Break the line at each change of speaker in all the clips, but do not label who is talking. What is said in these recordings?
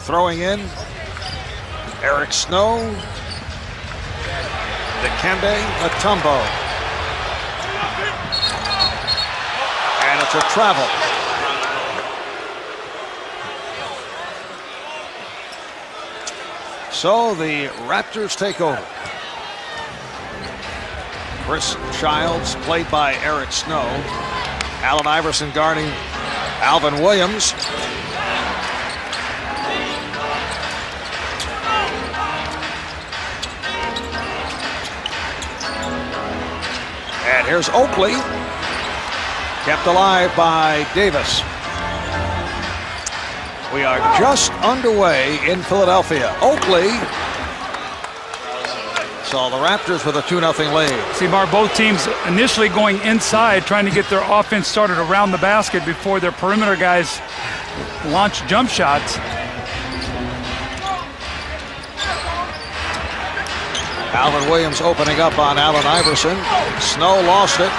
Throwing in, Eric Snow, Dikembe Mutombo. And it's a travel. So the Raptors take over. Chris Childs, played by Eric Snow. Allen Iverson guarding Alvin Williams. And here's Oakley, kept alive by Davis. We are just underway in Philadelphia. Oakley. So the Raptors with a 2-0 lead.
See, Mark, both teams initially going inside, trying to get their offense started around the basket before their perimeter guys launch jump shots.
Alvin Williams opening up on Allen Iverson. Snow lost it.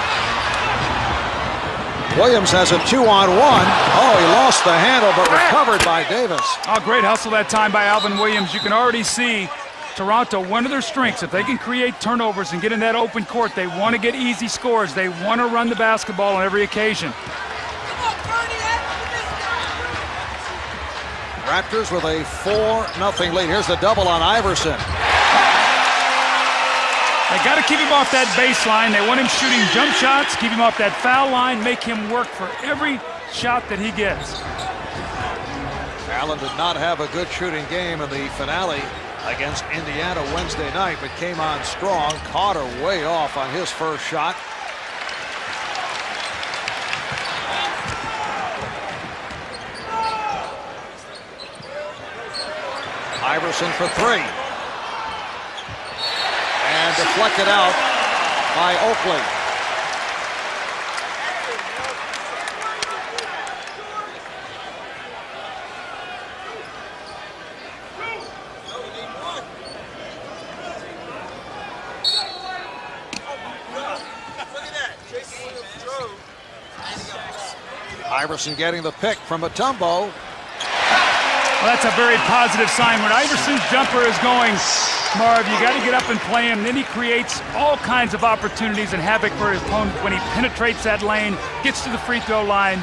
Williams has a 2-on-1. Oh, he lost the handle, but recovered by Davis.
Oh, great hustle that time by Alvin Williams. You can already see Toronto, one of their strengths, if they can create turnovers and get in that open court, they want to get easy scores. They want to run the basketball on every occasion.
Raptors with a 4-0 lead. Here's the double on Iverson.
They got to keep him off that baseline. They want him shooting jump shots, keep him off that foul line, make him work for every shot that he gets.
Allen did not have a good shooting game in the finale against Indiana Wednesday night, but came on strong. Carter way off on his first shot. Iverson for three. And deflected out by Oakley. Iverson getting the pick from Mutombo.
Well, that's a very positive sign. When Iverson's jumper is going, Marv, you got to get up and play him. Then he creates all kinds of opportunities and havoc for his opponent when he penetrates that lane, gets to the free throw line.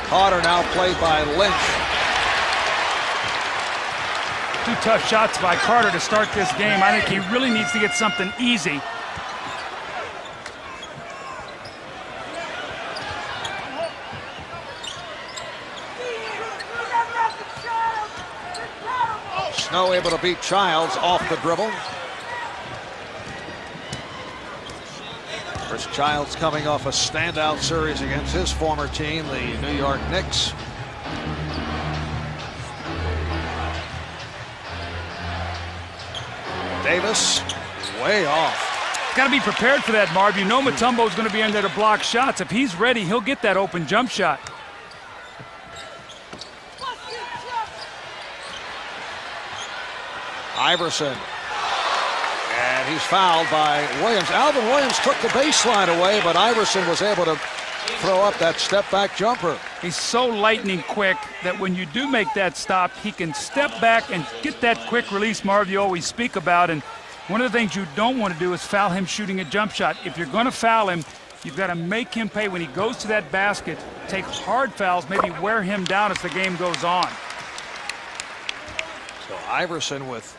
Carter now played by Lynch.
Two tough shots by Carter to start this game. I think he really needs to get something easy.
Snow able to beat Childs off the dribble. Chris Childs coming off a standout series against his former team, the New York Knicks. Davis way off.
Got to be prepared for that, Marv. You know Mutombo's going to be in there to block shots. If he's ready, he'll get that open jump shot.
Iverson. And he's fouled by Williams. Alvin Williams took the baseline away, but Iverson was able to throw up that step-back jumper.
He's so lightning quick that when you do make that stop, he can step back and get that quick release, Marv, you always speak about. And one of the things you don't want to do is foul him shooting a jump shot. If you're going to foul him, you've got to make him pay. When he goes to that basket, take hard fouls, maybe wear him down as the game goes on.
So Iverson with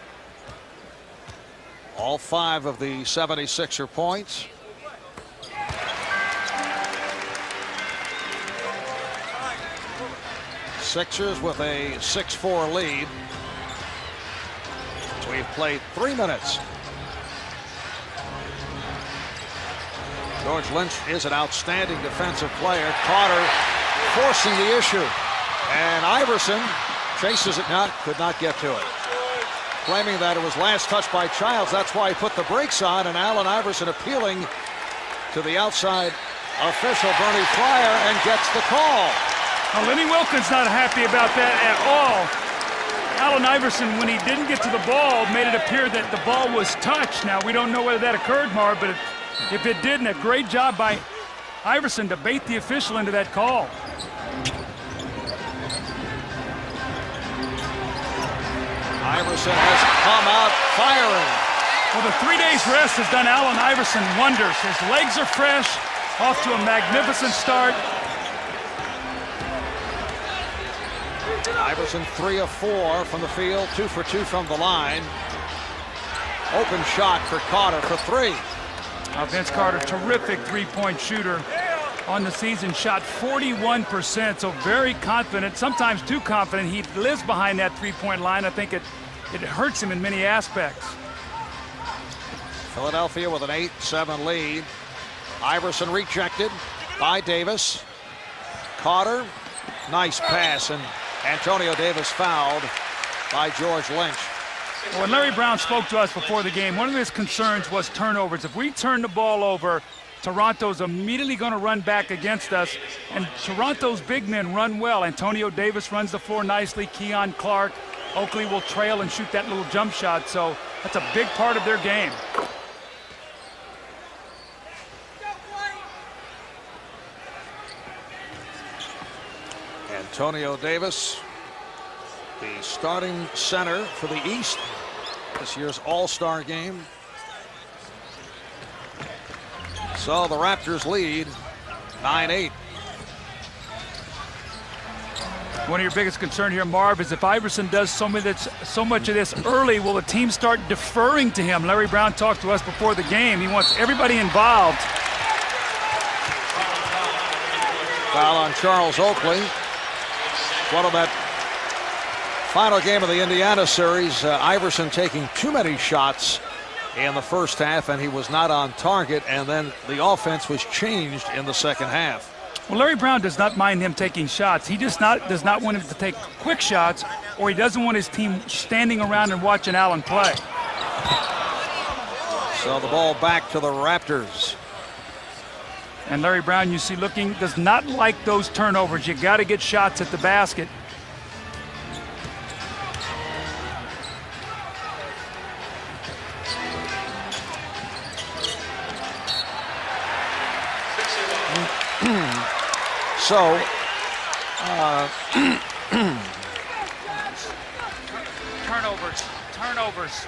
all 5 of the 76er points. Sixers with a 6-4 lead. We've played 3 minutes. George Lynch is an outstanding defensive player. Carter forcing the issue. And Iverson chases it, could not get to it. Claiming that it was last touched by Childs. That's why he put the brakes on, and Allen Iverson appealing to the outside official, Bernie Fryer, and gets the call.
Well, Lenny Wilkins not happy about that at all. Allen Iverson, when he didn't get to the ball, made it appear that the ball was touched. Now, we don't know whether that occurred, Marv, but if it didn't, a great job by Iverson to bait the official into that call.
Iverson has come out firing.
Well, the 3 days rest has done Allen Iverson wonders. His legs are fresh, off to a magnificent start.
Iverson 3 of 4 from the field, 2 for 2 from the line. Open shot for Carter for 3.
Vince Carter, terrific three-point shooter on the season, shot 41%, so very confident, sometimes too confident. He lives behind that three-point line. I think it hurts him in many aspects.
Philadelphia with an 8-7 lead. Iverson rejected by Davis. Carter, nice pass, and Antonio Davis fouled by George Lynch.
When Larry Brown spoke to us before the game, one of his concerns was turnovers. If we turn the ball over, Toronto's immediately going to run back against us, and Toronto's big men run well. Antonio Davis runs the floor nicely. Keon Clark, Oakley will trail and shoot that little jump shot, so that's a big part of their game.
Antonio Davis, the starting center for the East this year's All-Star game. So the Raptors lead 9-8.
One of your biggest concerns here, Marv, is if Iverson does so much of this early, will the team start deferring to him? Larry Brown talked to us before the game. He wants everybody involved.
Foul on Charles Oakley. One of that final game of the Indiana series, Iverson taking too many shots in the first half, and he was not on target, and then the offense was changed in the second half.
Well, Larry Brown does not mind him taking shots. He just does not want him to take quick shots, or he doesn't want his team standing around and watching Allen play.
So the ball back to the Raptors.
And Larry Brown, you see, does not like those turnovers. You got to get shots at the basket.
So,
turnovers.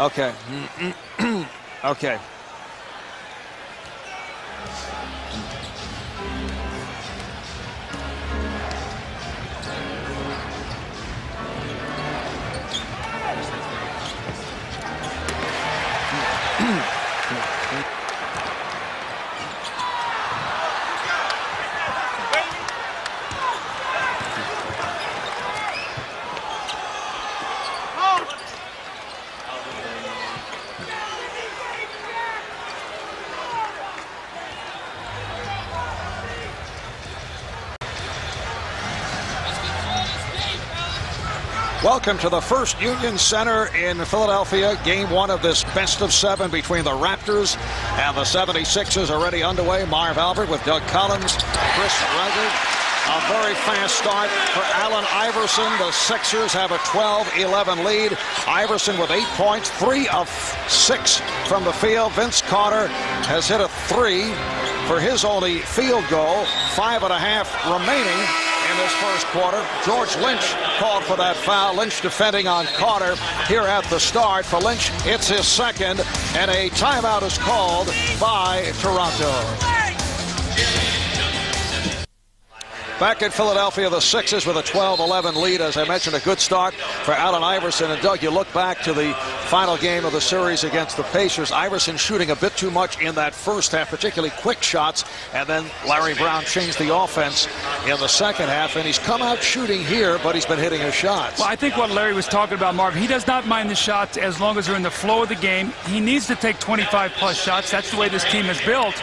Okay. Okay. Welcome to the First Union Center in Philadelphia. Game one of this best of seven between the Raptors and the 76ers already underway. Marv Albert with Doug Collins, Chris Reichert. A very fast start for Allen Iverson. The Sixers have a 12-11 lead. Iverson with 8 points, 3 of 6 from the field. Vince Carter has hit a 3 for his only field goal. 5.5 remaining in this first quarter. George Lynch called for that foul. Lynch defending on Carter here at the start. For Lynch, it's his second, and a timeout is called by Toronto. Back in Philadelphia, the Sixers with a 12-11 lead. As I mentioned, a good start for Allen Iverson. And Doug, you look back to the final game of the series against the Pacers. Iverson shooting a bit too much in that first half, particularly quick shots. And then Larry Brown changed the offense in the second half. And he's come out shooting here, but he's been hitting his shots.
Well, I think what Larry was talking about, Marv, he does not mind the shots as long as they're in the flow of the game. He needs to take 25-plus shots. That's the way this team is built.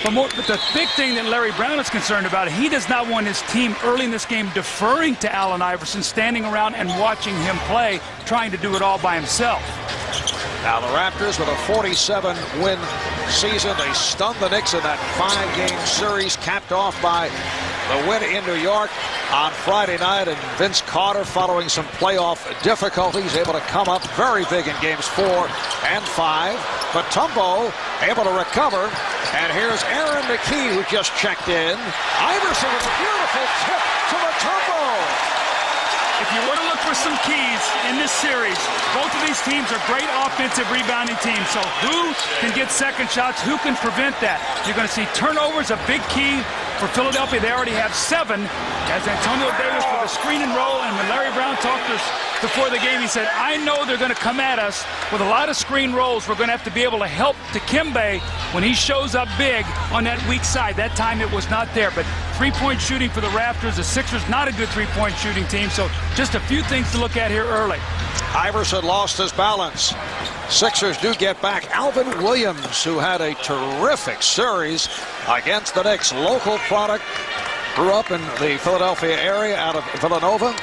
But the big thing that Larry Brown is concerned about, he does not want his team early in this game deferring to Allen Iverson, standing around and watching him play, trying to do it all by himself.
Now the Raptors with a 47-win season. They stunned the Knicks in that 5-game series, capped off by the win in New York on Friday night. And Vince Carter, following some playoff difficulties, able to come up very big in games 4 and 5. But Mutombo able to recover. And here's Aaron McKee, who just checked in. Iverson with a beautiful tip to Mutombo.
If you want to look for some keys in this series, both of these teams are great offensive rebounding teams. So who can get second shots? Who can prevent that? You're going to see turnovers, a big key for Philadelphia. They already have 7 as Antonio Davis with a screen and roll. And when Larry Brown talked to us before the game, he said, I know they're going to come at us with a lot of screen rolls. We're going to have to be able to help Dikembe when he shows up big on that weak side. That time it was not there. But three-point shooting for the Raptors. The Sixers not a good three-point shooting team. So just a few things to look at here early.
Iverson lost his balance. Sixers do get back Alvin Williams, who had a terrific series against the Knicks. Local product, grew up in the Philadelphia area out of Villanova.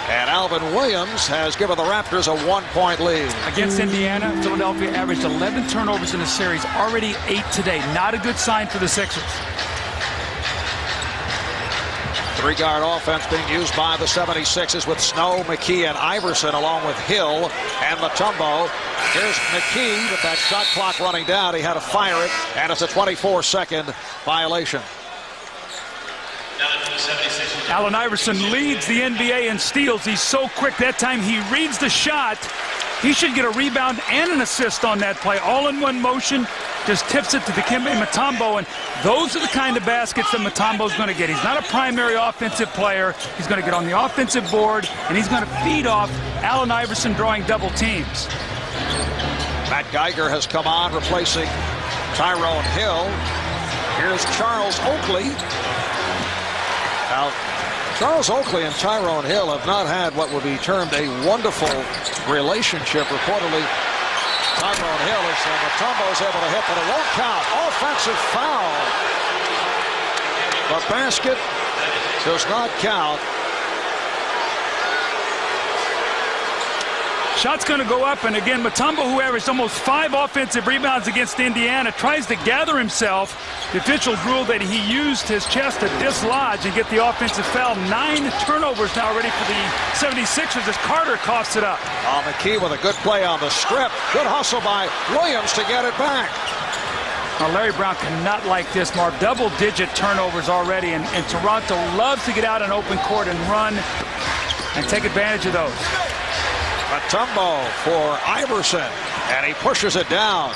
And Alvin Williams has given the Raptors a 1-point lead. Against
Indiana, Philadelphia averaged 11 turnovers in the series, already 8 today. Not a good sign for the Sixers.
Three-guard offense being used by the 76ers with Snow, McKee, and Iverson, along with Hill and Mutombo. Here's McKee with that shot clock running down. He had to fire it, and it's a 24-second violation.
Allen Iverson leads the NBA in steals. He's so quick. That time he reads the shot. He should get a rebound and an assist on that play. All in one motion. Just tips it to Dikembe Mutombo, and those are the kind of baskets that Mutombo's going to get. He's not a primary offensive player. He's going to get on the offensive board, and he's going to feed off Allen Iverson drawing double teams.
Matt Geiger has come on, replacing Tyrone Hill. Here's Charles Oakley. Now, Charles Oakley and Tyrone Hill have not had what would be termed a wonderful relationship. Reportedly, Tyrone Hill is Mutombo's able to hit, but it won't count. Offensive foul. The basket does not count.
Shot's going to go up, and again, Mutombo, who averaged almost 5 offensive rebounds against Indiana, tries to gather himself. The officials ruled that he used his chest to dislodge and get the offensive foul. 9 turnovers now already for the 76ers as Carter coughs it up.
McKee with a good play on the strip. Good hustle by Williams to get it back.
Now, Larry Brown cannot like this, Marv. Double-digit turnovers already, and Toronto loves to get out on open court and run and take advantage of those.
Mutombo for Iverson, and he pushes it down.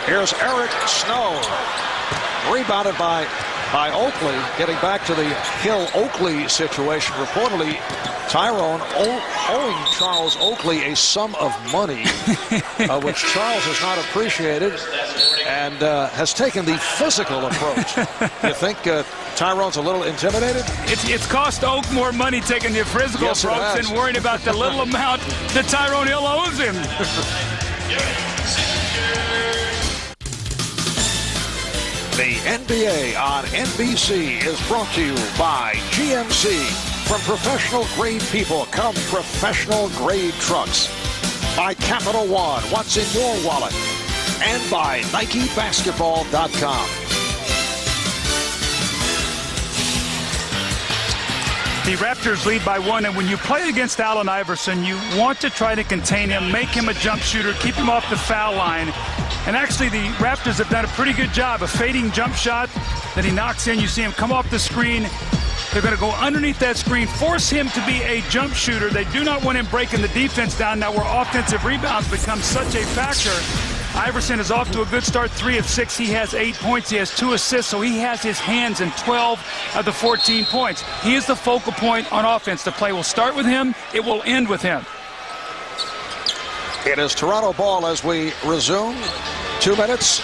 Here's Eric Snow, rebounded by Oakley, getting back to the Hill-Oakley situation. Reportedly, Tyrone owing Charles Oakley a sum of money, which Charles has not appreciated and has taken the physical approach. You think Tyrone's a little intimidated?
It's cost Oak more money taking the physical approach than worrying about the little amount that Tyrone Hill owes him.
The NBA on NBC is brought to you by GMC. From professional grade people come professional grade trucks. By Capital One, what's in your wallet? And by NikeBasketball.com.
The Raptors lead by 1, and when you play against Allen Iverson, you want to try to contain him, make him a jump shooter, keep him off the foul line. And actually, the Raptors have done a pretty good job. A fading jump shot that he knocks in. You see him come off the screen. They're going to go underneath that screen, force him to be a jump shooter. They do not want him breaking the defense down now where offensive rebounds become such a factor. Iverson is off to a good start, 3 of 6. He has 8 points. He has 2 assists, so he has his hands in 12 of the 14 points. He is the focal point on offense. The play will start with him. It will end with him.
It is Toronto ball as we resume. 2 minutes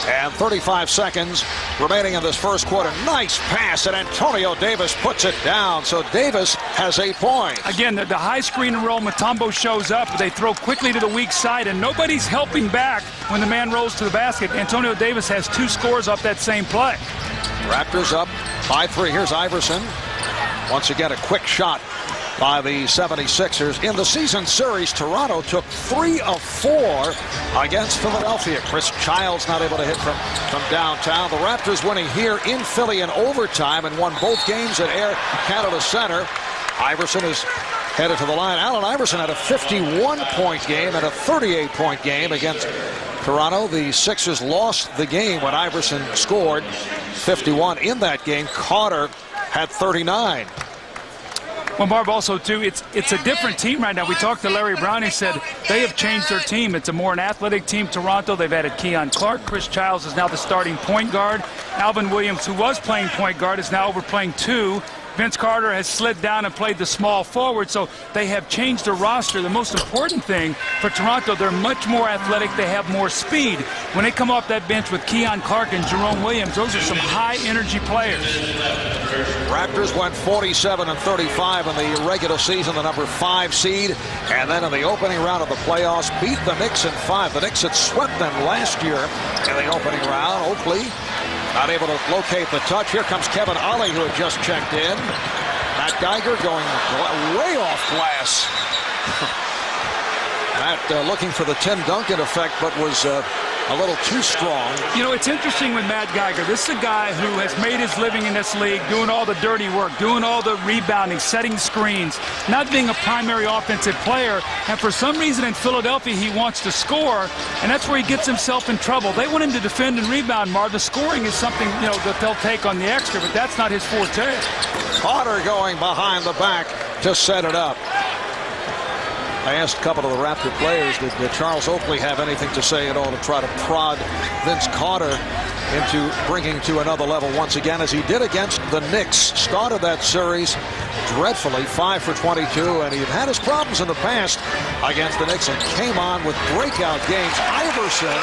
and 35 seconds remaining in this first quarter. Nice pass, and Antonio Davis puts it down. So Davis has 8 points.
Again, the high screen and roll, Mutombo shows up. They throw quickly to the weak side, and nobody's helping back when the man rolls to the basket. Antonio Davis has 2 scores off that same play.
Raptors up by 3. Here's Iverson. Once again, a quick shot by the 76ers. In the season series, Toronto took 3 of 4 against Philadelphia. Chris Childs not able to hit from downtown. The Raptors winning here in Philly in overtime and won both games at Air Canada Center. Iverson is headed to the line. Allen Iverson had a 51-point game and a 38-point game against Toronto. The Sixers lost the game when Iverson scored 51 in that game. Carter had 39.
Well, Marv, also, too, it's a different team right now. We talked to Larry Brown. He said they have changed their team. It's a more an athletic team, Toronto. They've added Keon Clark. Chris Childs is now the starting point guard. Alvin Williams, who was playing point guard, is now over playing 2. Vince Carter has slid down and played the small forward, so they have changed their roster. The most important thing for Toronto, they're much more athletic. They have more speed. When they come off that bench with Keon Clark and Jerome Williams, those are some high-energy players.
Raptors went 47 and 35 in the regular season, the number 5 seed, and then in the opening round of the playoffs, beat the Knicks in 5. The Knicks had swept them last year in the opening round. Oakley not able to locate the touch. Here comes Kevin Ollie, who had just checked in. Matt Geiger going way off glass. Matt looking for the Tim Duncan effect, but was a little too strong.
You know, it's interesting with Matt Geiger. This is a guy who has made his living in this league, doing all the dirty work, doing all the rebounding, setting screens, not being a primary offensive player. And for some reason in Philadelphia, he wants to score, and that's where he gets himself in trouble. They want him to defend and rebound, Marv. The scoring is something, you know, that they'll take on the extra, but that's not his forte.
Carter going behind the back to set it up. I asked a couple of the Raptor players, did Charles Oakley have anything to say at all to try to prod Vince Carter into bringing to another level once again, as he did against the Knicks. Started that series dreadfully, 5 for 22, and he'd had his problems in the past against the Knicks and came on with breakout games. Iverson.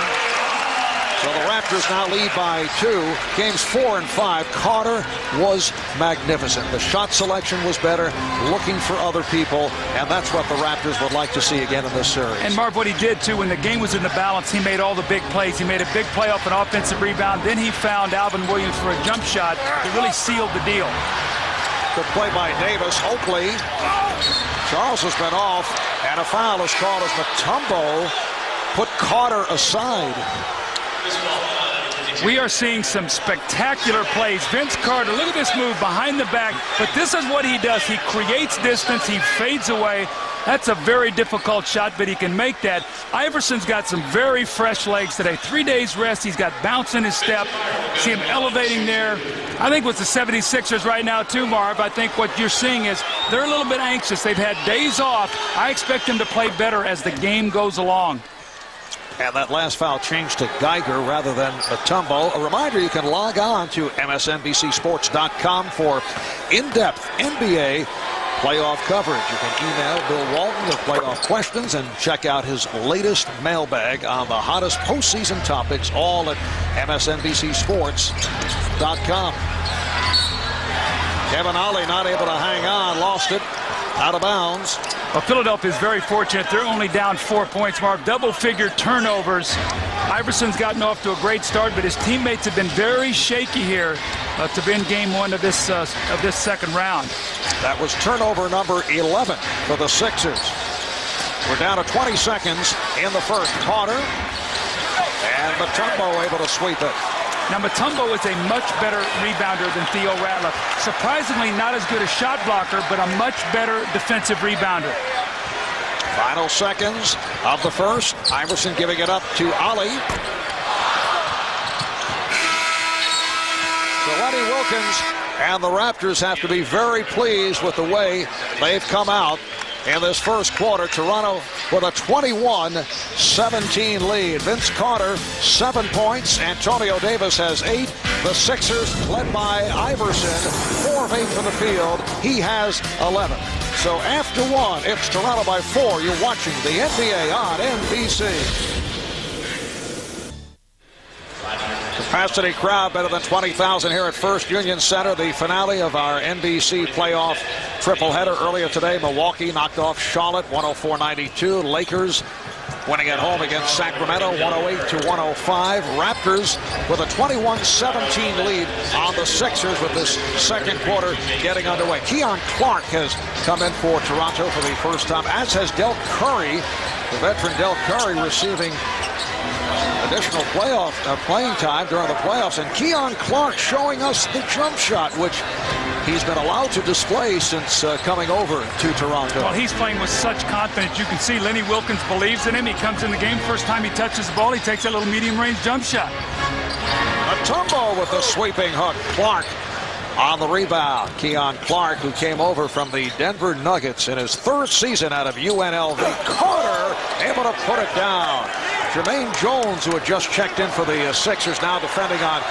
So the Raptors now lead by 2. Games 4 and 5. Carter was magnificent. The shot selection was better, looking for other people, and that's what the Raptors would like to see again in this series.
And Marv, what he did, too, when the game was in the balance, he made all the big plays. He made a big play off an offensive rebound. Then he found Alvin Williams for a jump shot that really sealed the deal.
Good play by Davis. Oakley. Charles has been off, and a foul is called as Mutombo put Carter aside.
We are seeing some spectacular plays. Vince Carter, look at this move behind the back, but this is what he does. He creates distance, he fades away. That's a very difficult shot, but he can make that. Iverson's got some very fresh legs today. 3 days rest, he's got bounce in his step. See him elevating there. I think with the 76ers right now too, Marv, I think what you're seeing is they're a little bit anxious. They've had days off. I expect them to play better as the game goes along.
And that last foul changed to Geiger rather than Mutombo. A reminder, you can log on to MSNBCSports.com for in-depth NBA playoff coverage. You can email Bill Walton with playoff questions and check out his latest mailbag on the hottest postseason topics, all at MSNBCSports.com. Kevin Ollie not able to hang on, lost it, out of bounds.
Well, Philadelphia is very fortunate. They're only down 4 points, Marv. Double-figure turnovers. Iverson's gotten off to a great start, but his teammates have been very shaky here to win game 1 of this second round.
That was turnover number 11 for the Sixers. We're down to 20 seconds in the first quarter, and Mutombo able to sweep it.
Now, Mutombo is a much better rebounder than Theo Ratliff. Surprisingly, not as good a shot blocker, but a much better defensive rebounder.
Final seconds of the first. Iverson giving it up to Ollie. So Lenny Wilkins and the Raptors have to be very pleased with the way they've come out in this first quarter. Toronto with a 21-17 lead. Vince Carter, 7 points. Antonio Davis has 8. The Sixers, led by Iverson, 4 of 8 from the field. He has 11. So after 1, it's Toronto by 4. You're watching the NBA on NBC. Capacity crowd better than 20,000 here at First Union Center. The finale of our NBC playoff tripleheader earlier today. Milwaukee knocked off Charlotte 104-92. Lakers winning at home against Sacramento 108-105. Raptors with a 21-17 lead on the Sixers with this second quarter getting underway. Keon Clark has come in for Toronto for the first time, as has Del Curry. The veteran Del Curry receiving additional playing time during the playoffs, and Keon Clark showing us the jump shot, which he's been allowed to display since coming over to Toronto.
Well, he's playing with such confidence. You can see Lenny Wilkins believes in him. He comes in the game, first time he touches the ball, he takes a little medium-range jump shot.
Mutombo with the sweeping hook. Clark on the rebound. Keon Clark, who came over from the Denver Nuggets in his 3rd season out of UNLV. Carter able to put it down. Jermaine Jones, who had just checked in for the Sixers, now defending on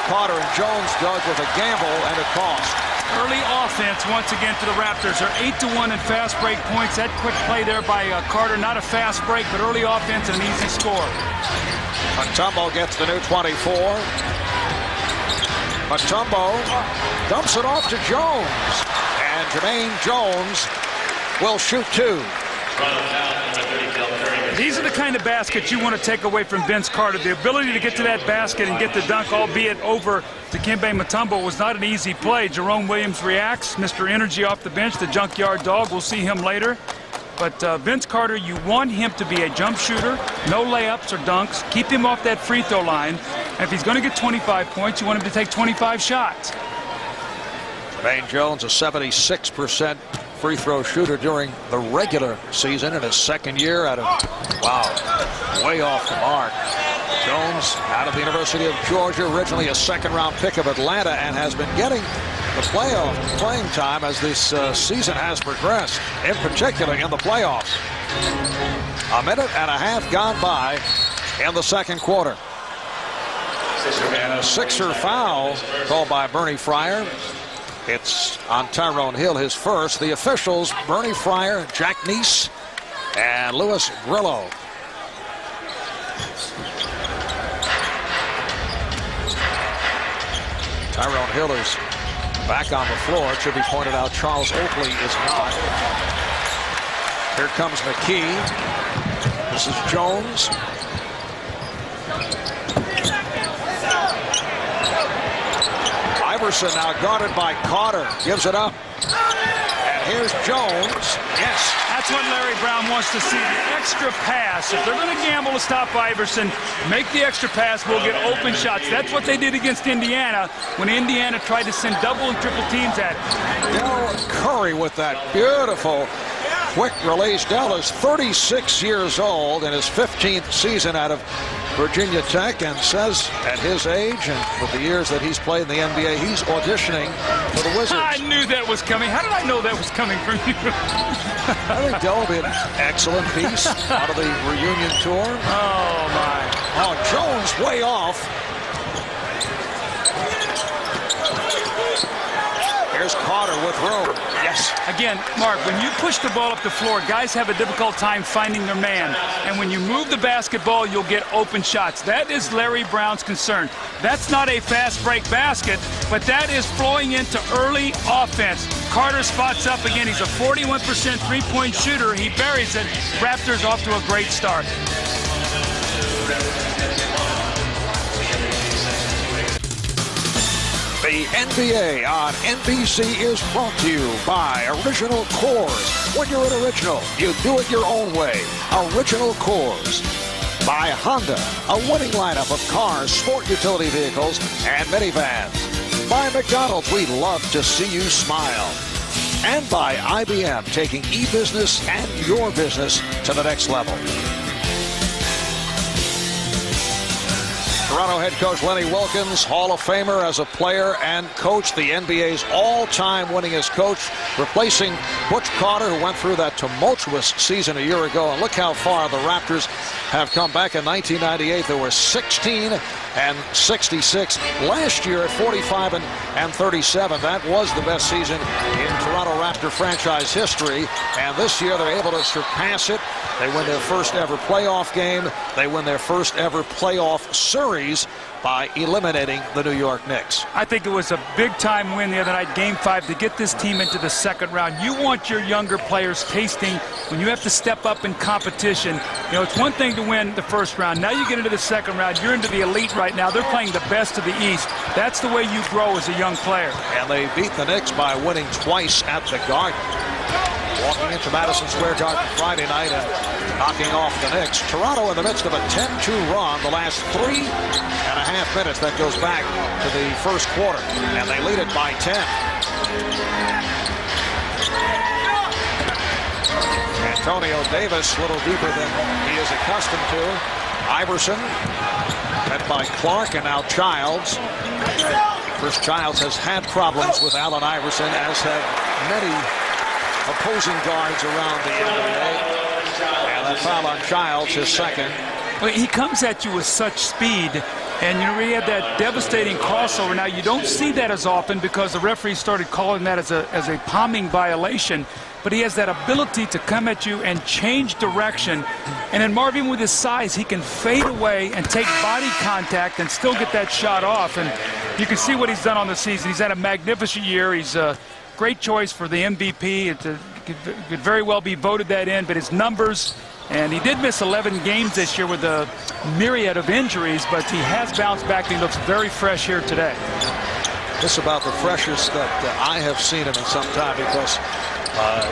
Carter, and Jones dug with a gamble and a cost.
Early offense once again to the Raptors. Are 8-1 in fast break points. That quick play there by Carter, not a fast break, but early offense and an easy score.
Mutombo gets the new 24. Mutombo dumps it off to Jones, and Jermaine Jones will shoot 2.
These are the kind of baskets you want to take away from Vince Carter. The ability to get to that basket and get the dunk, albeit over to Dikembe Mutombo, was not an easy play. Jerome Williams reacts. Mr. Energy off the bench, the junkyard dog. We'll see him later. But Vince Carter, you want him to be a jump shooter, no layups or dunks. Keep him off that free throw line. And if he's going to get 25 points, you want him to take 25 shots.
Jermaine Jones, a 76% free throw shooter during the regular season in his 2nd year out of, way off the mark. Jones out of the University of Georgia, originally a 2nd-round pick of Atlanta, and has been getting the playoff playing time as this season has progressed, in particular in the playoffs. 1.5 minutes gone by in the second quarter. And a Sixer foul called by Bernie Fryer. It's on Tyrone Hill, his first. The officials, Bernie Fryer, Jack Neese, and Louis Grillo. Tyrone Hill is back on the floor. It should be pointed out Charles Oakley is not. Here comes McKee. This is Jones. Iverson now guarded by Carter. Gives it up. And here's Jones. Yes.
That's what Larry Brown wants to see, the extra pass. If they're going to gamble to stop Iverson, make the extra pass, we'll get open shots. That's what they did against Indiana when Indiana tried to send double and triple teams at him.
Del Curry with that beautiful quick release. Del is 36 years old in his 15th season out of Virginia Tech, and says at his age and with the years that he's played in the NBA, he's auditioning for the Wizards.
I knew that was coming. How did I know that was coming from you?
I think Del will be an excellent piece out of the reunion tour.
Oh, my.
Oh, Jones way off. Here's Carter with room. Yes.
Again, Mark, when you push the ball up the floor, guys have a difficult time finding their man. And when you move the basketball, you'll get open shots. That is Larry Brown's concern. That's not a fast break basket, but that is flowing into early offense. Carter spots up again. He's a 41% three-point shooter. He buries it. Raptors off to a great start.
The NBA on NBC is brought to you by Original Cores. When you're an original, you do it your own way. Original Cores. By Honda, a winning lineup of cars, sport utility vehicles, and minivans. By McDonald's, we love to see you smile. And by IBM, taking e-business and your business to the next level. Toronto head coach Lenny Wilkens, Hall of Famer as a player and coach, the NBA's all-time winningest coach, replacing Butch Carter, who went through that tumultuous season a year ago. And look how far the Raptors have come back. In 1998, they were 16 and 66. Last year at 45 and 37. That was the best season in Toronto Raptor franchise history. And this year they're able to surpass it. They win their first ever playoff game. They win their first ever playoff series by eliminating the New York Knicks.
I think it was a big-time win the other night, Game 5, to get this team into the second round. You want your younger players tasting when you have to step up in competition. You know, it's one thing to win the first round. Now you get into the second round. You're into the elite right now. They're playing the best of the East. That's the way you grow as a young player.
And they beat the Knicks by winning twice at the Garden. Walking into Madison Square Garden Friday night and knocking off the Knicks. Toronto in the midst of a 10-2 run the last 3.5 minutes. That goes back to the first quarter, and they lead it by 10. Antonio Davis a little deeper than he is accustomed to. Iverson met by Clark, and now Childs. Chris Childs has had problems with Allen Iverson, as have many opposing guards around the NBA. And that foul on Childs, his second.
Well, he comes at you with such speed, and you know, he had that devastating crossover. Now, you don't see that as often because the referee started calling that as a palming violation, but he has that ability to come at you and change direction. And then Marvin, with his size, he can fade away and take body contact and still get that shot off. And you can see what he's done on the season. He's had a magnificent year. He's a great choice for the MVP. It could very well be voted that in, but his numbers, and he did miss 11 games this year with a myriad of injuries, but he has bounced back and he looks very fresh here today.
This is about the freshest that I have seen him in some time, because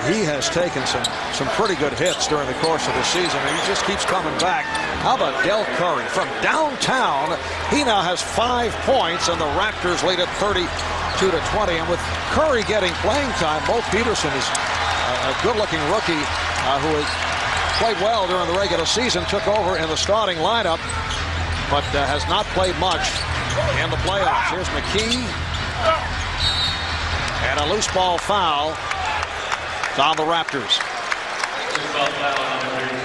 he has taken some pretty good hits during the course of the season, and he just keeps coming back. How about Del Curry from downtown? He now has 5 points, and the Raptors lead at 32-20. And with Curry getting playing time, Mo Peterson is a good-looking rookie who has played well during the regular season, took over in the starting lineup, but has not played much in the playoffs. Here's McKee, and a loose ball foul on the Raptors.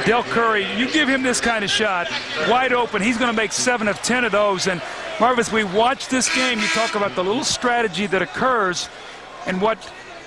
Del Curry, you give him this kind of shot, wide open, he's going to make 7 of 10 of those. And Marv, as we watch this game, you talk about the little strategy that occurs, and what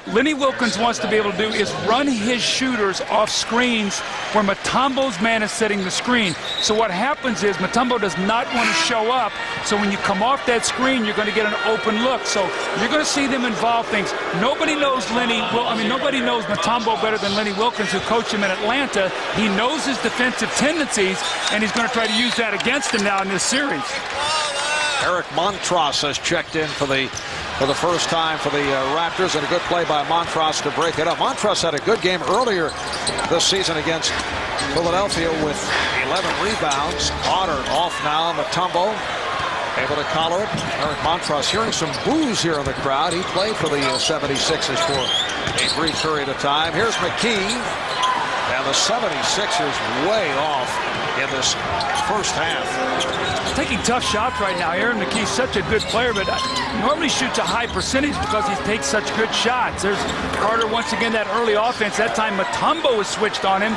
Lenny Wilkens wants to be able to do is run his shooters off screens where Mutombo's man is setting the screen. So what happens is Mutombo does not want to show up. So when you come off that screen, you're going to get an open look. So you're going to see them involve things. Nobody knows nobody knows Mutombo better than Lenny Wilkens, who coached him in Atlanta. He knows his defensive tendencies, and he's going to try to use that against him now in this series.
Eric Montross has checked in for the first time for the Raptors, and a good play by Montross to break it up. Montross had a good game earlier this season against Philadelphia with 11 rebounds. Carter off now. Mutombo able to collar it. Eric Montross hearing some boos here in the crowd. He played for the 76ers for a brief period of time. Here's McKee, and the 76ers way off in this first half.
Taking tough shots right now. Aaron McKee's such a good player, but normally shoots a high percentage because he takes such good shots. There's Carter once again, that early offense. That time Mutombo was switched on him,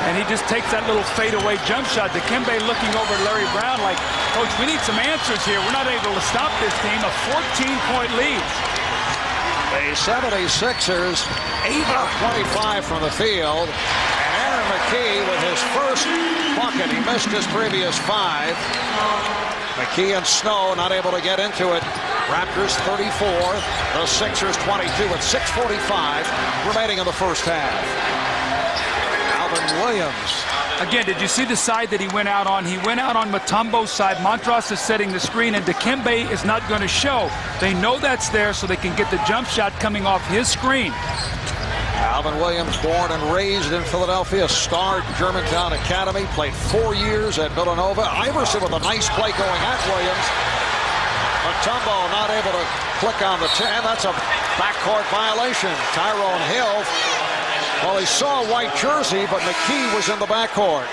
and he just takes that little fadeaway jump shot. Dikembe looking over at Larry Brown like, Coach, we need some answers here. We're not able to stop this team. A 14-point lead.
The 76ers 8 of 25 from the field. Aaron McKee with his first bucket. He missed his previous 5. McKee and Snow not able to get into it. Raptors 34, the Sixers 22 with 6:45 remaining in the first half. Alvin Williams.
Again, did you see the side that he went out on? He went out on Mutombo's side. Montross is setting the screen, and Dikembe is not going to show. They know that's there, so they can get the jump shot coming off his screen.
Alvin Williams, born and raised in Philadelphia, star Germantown Academy, played 4 years at Villanova. Iverson with a nice play going at Williams. Mutombo not able to click on the 10. That's a backcourt violation. Tyrone Hill, well, he saw a white jersey, but McKee was in the backcourt.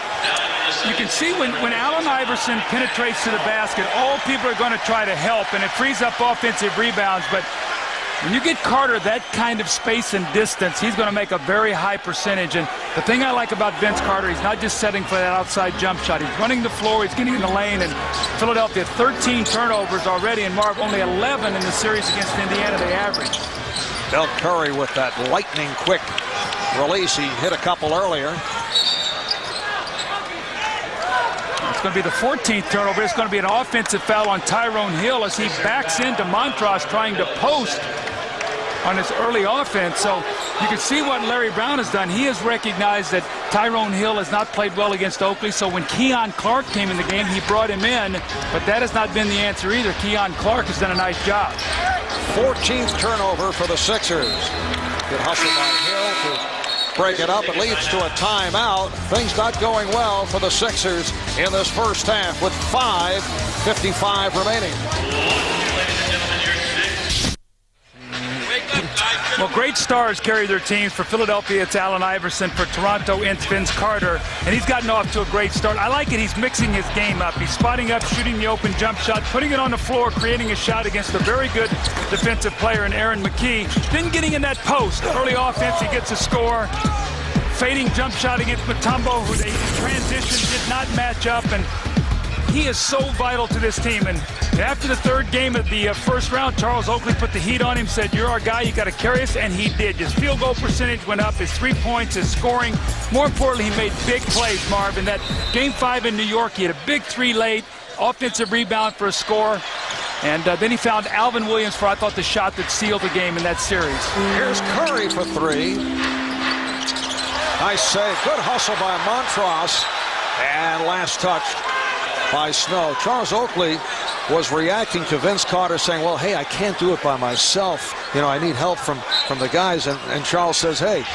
you can see when Allen Iverson penetrates to the basket, all people are going to try to help, and it frees up offensive rebounds. But when you get Carter that kind of space and distance, he's going to make a very high percentage. And the thing I like about Vince Carter, he's not just setting for that outside jump shot. He's running the floor, he's getting in the lane, and Philadelphia 13 turnovers already, and Marv only 11 in the series against Indiana they average.
Bill Curry with that lightning quick release. He hit a couple earlier.
It's going to be the 14th turnover. It's going to be an offensive foul on Tyrone Hill as he backs into Montross trying to post on his early offense. So you can see what Larry Brown has done. He has recognized that Tyrone Hill has not played well against Oakley. So when Keon Clark came in the game, he brought him in. But that has not been the answer either. Keon Clark has done a nice job.
14th turnover for the Sixers. Good hustle by Hill to break it up. It leads to a timeout. Things not going well for the Sixers in this first half with 5:55 remaining.
Well, great stars carry their teams. For Philadelphia, it's Allen Iverson. For Toronto, it's Vince Carter. And he's gotten off to a great start. I like it. He's mixing his game up. He's spotting up, shooting the open jump shot, putting it on the floor, creating a shot against a very good defensive player in Aaron McKee. Then getting in that post. Early offense, he gets a score. Fading jump shot against Mutombo, who they transition did not match up. And he is so vital to this team. And after the third game of the first round, Charles Oakley put the heat on him, said, "You're our guy, you got to carry us," and he did. His field goal percentage went up, his 3 points, his scoring. More importantly, he made big plays, Marv. In that Game 5 in New York, he had a big three late, offensive rebound for a score. And then he found Alvin Williams for, I thought, the shot that sealed the game in that series.
Here's Curry for three. Nice save. Good hustle by Montross. And last touch by Snow. Charles Oakley was reacting to Vince Carter saying, well, hey, I can't do it by myself. You know, I need help from the guys. And Charles says, hey,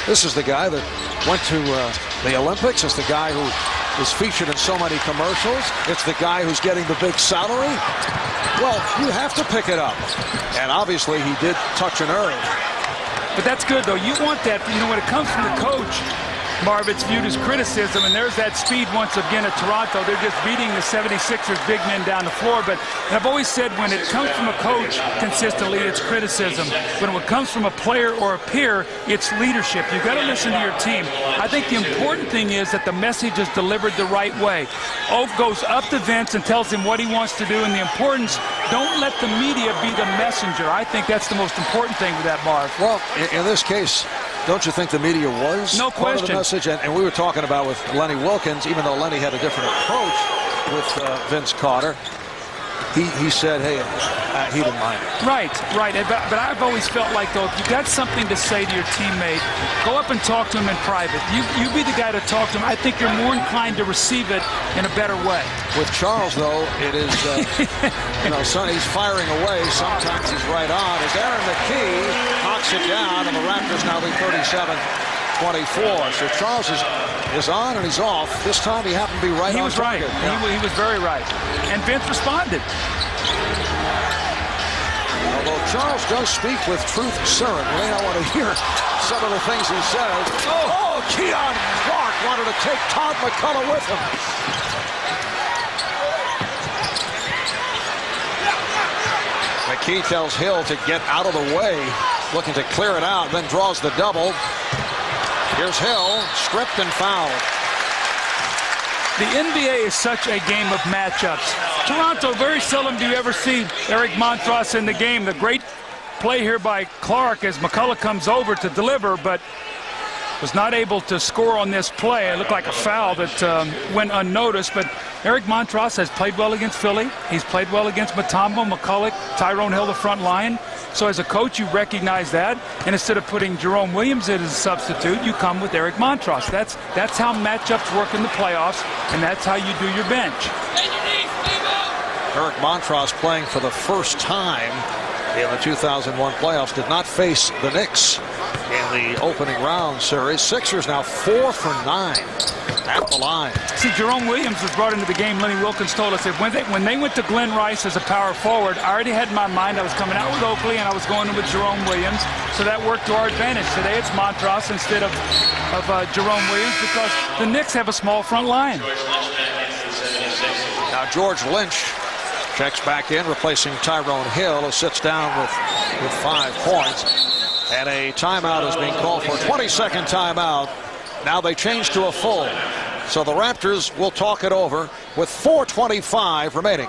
this is the guy that went to the Olympics. It's the guy who is featured in so many commercials. It's the guy who's getting the big salary. Well, you have to pick it up. And obviously he did touch a nerve.
But that's good, though. You want that, you know, when it comes from the coach, Marv, it's viewed as criticism, and there's that speed once again at Toronto. They're just beating the 76ers big men down the floor. But I've always said when it comes from a coach consistently, it's criticism. When it comes from a player or a peer, it's leadership. You've got to listen to your team. I think the important thing is that the message is delivered the right way. Oak goes up to Vince and tells him what he wants to do, and the importance, don't let the media be the messenger. I think that's the most important thing with that, Marv.
Well, in this case, don't you think the media was
no
part
question.
of the message? And we were talking about with Lenny Wilkins, even though Lenny had a different approach with Vince Carter, he said, hey, he didn't mind it.
Right. But I've always felt like, though, if you got something to say to your teammate, go up and talk to him in private. You be the guy to talk to him. I think you're more inclined to receive it in a better way. With
Charles, though, it is, you know, he's firing away. Sometimes he's right on. As Aaron McKee knocks it down, and the Raptors now lead 37-24. So Charles is on and he's off. This time he happened to be right on target.
Yeah. He was very right. And Vince responded.
Although Charles does speak with truth serum, you may not want to hear some of the things he says. Oh, Keon Clark wanted to take Todd McCullough with him. McKee tells Hill to get out of the way, looking to clear it out, then draws the double. Here's Hill, stripped and fouled.
The NBA is such a game of matchups. Toronto, very seldom do you ever see Eric Montross in the game. The great play here by Clark as McCullough comes over to deliver, but was not able to score on this play. It looked like a foul that went unnoticed, but Eric Montross has played well against Philly. He's played well against Mutombo, McCullough, Tyrone Hill, the front line. So as a coach, you recognize that, and instead of putting Jerome Williams in as a substitute, you come with Eric Montross. That's how matchups work in the playoffs, and that's how you do your bench.
Eric Montross playing for the first time in the 2001 playoffs, did not face the Knicks in the opening round series. Sixers now 4 for 9 at the line.
See, Jerome Williams was brought into the game. Lenny Wilkins told us that when they went to Glenn Rice as a power forward, I already had in my mind I was coming out with Oakley and I was going with Jerome Williams. So that worked to our advantage. Today it's Montross instead of Jerome Williams because the Knicks have a small front line.
Now George Lynch checks back in, replacing Tyrone Hill, who sits down with 5 points. And a timeout is being called for, 22nd timeout. Now they change to a full. So the Raptors will talk it over with 4:25 remaining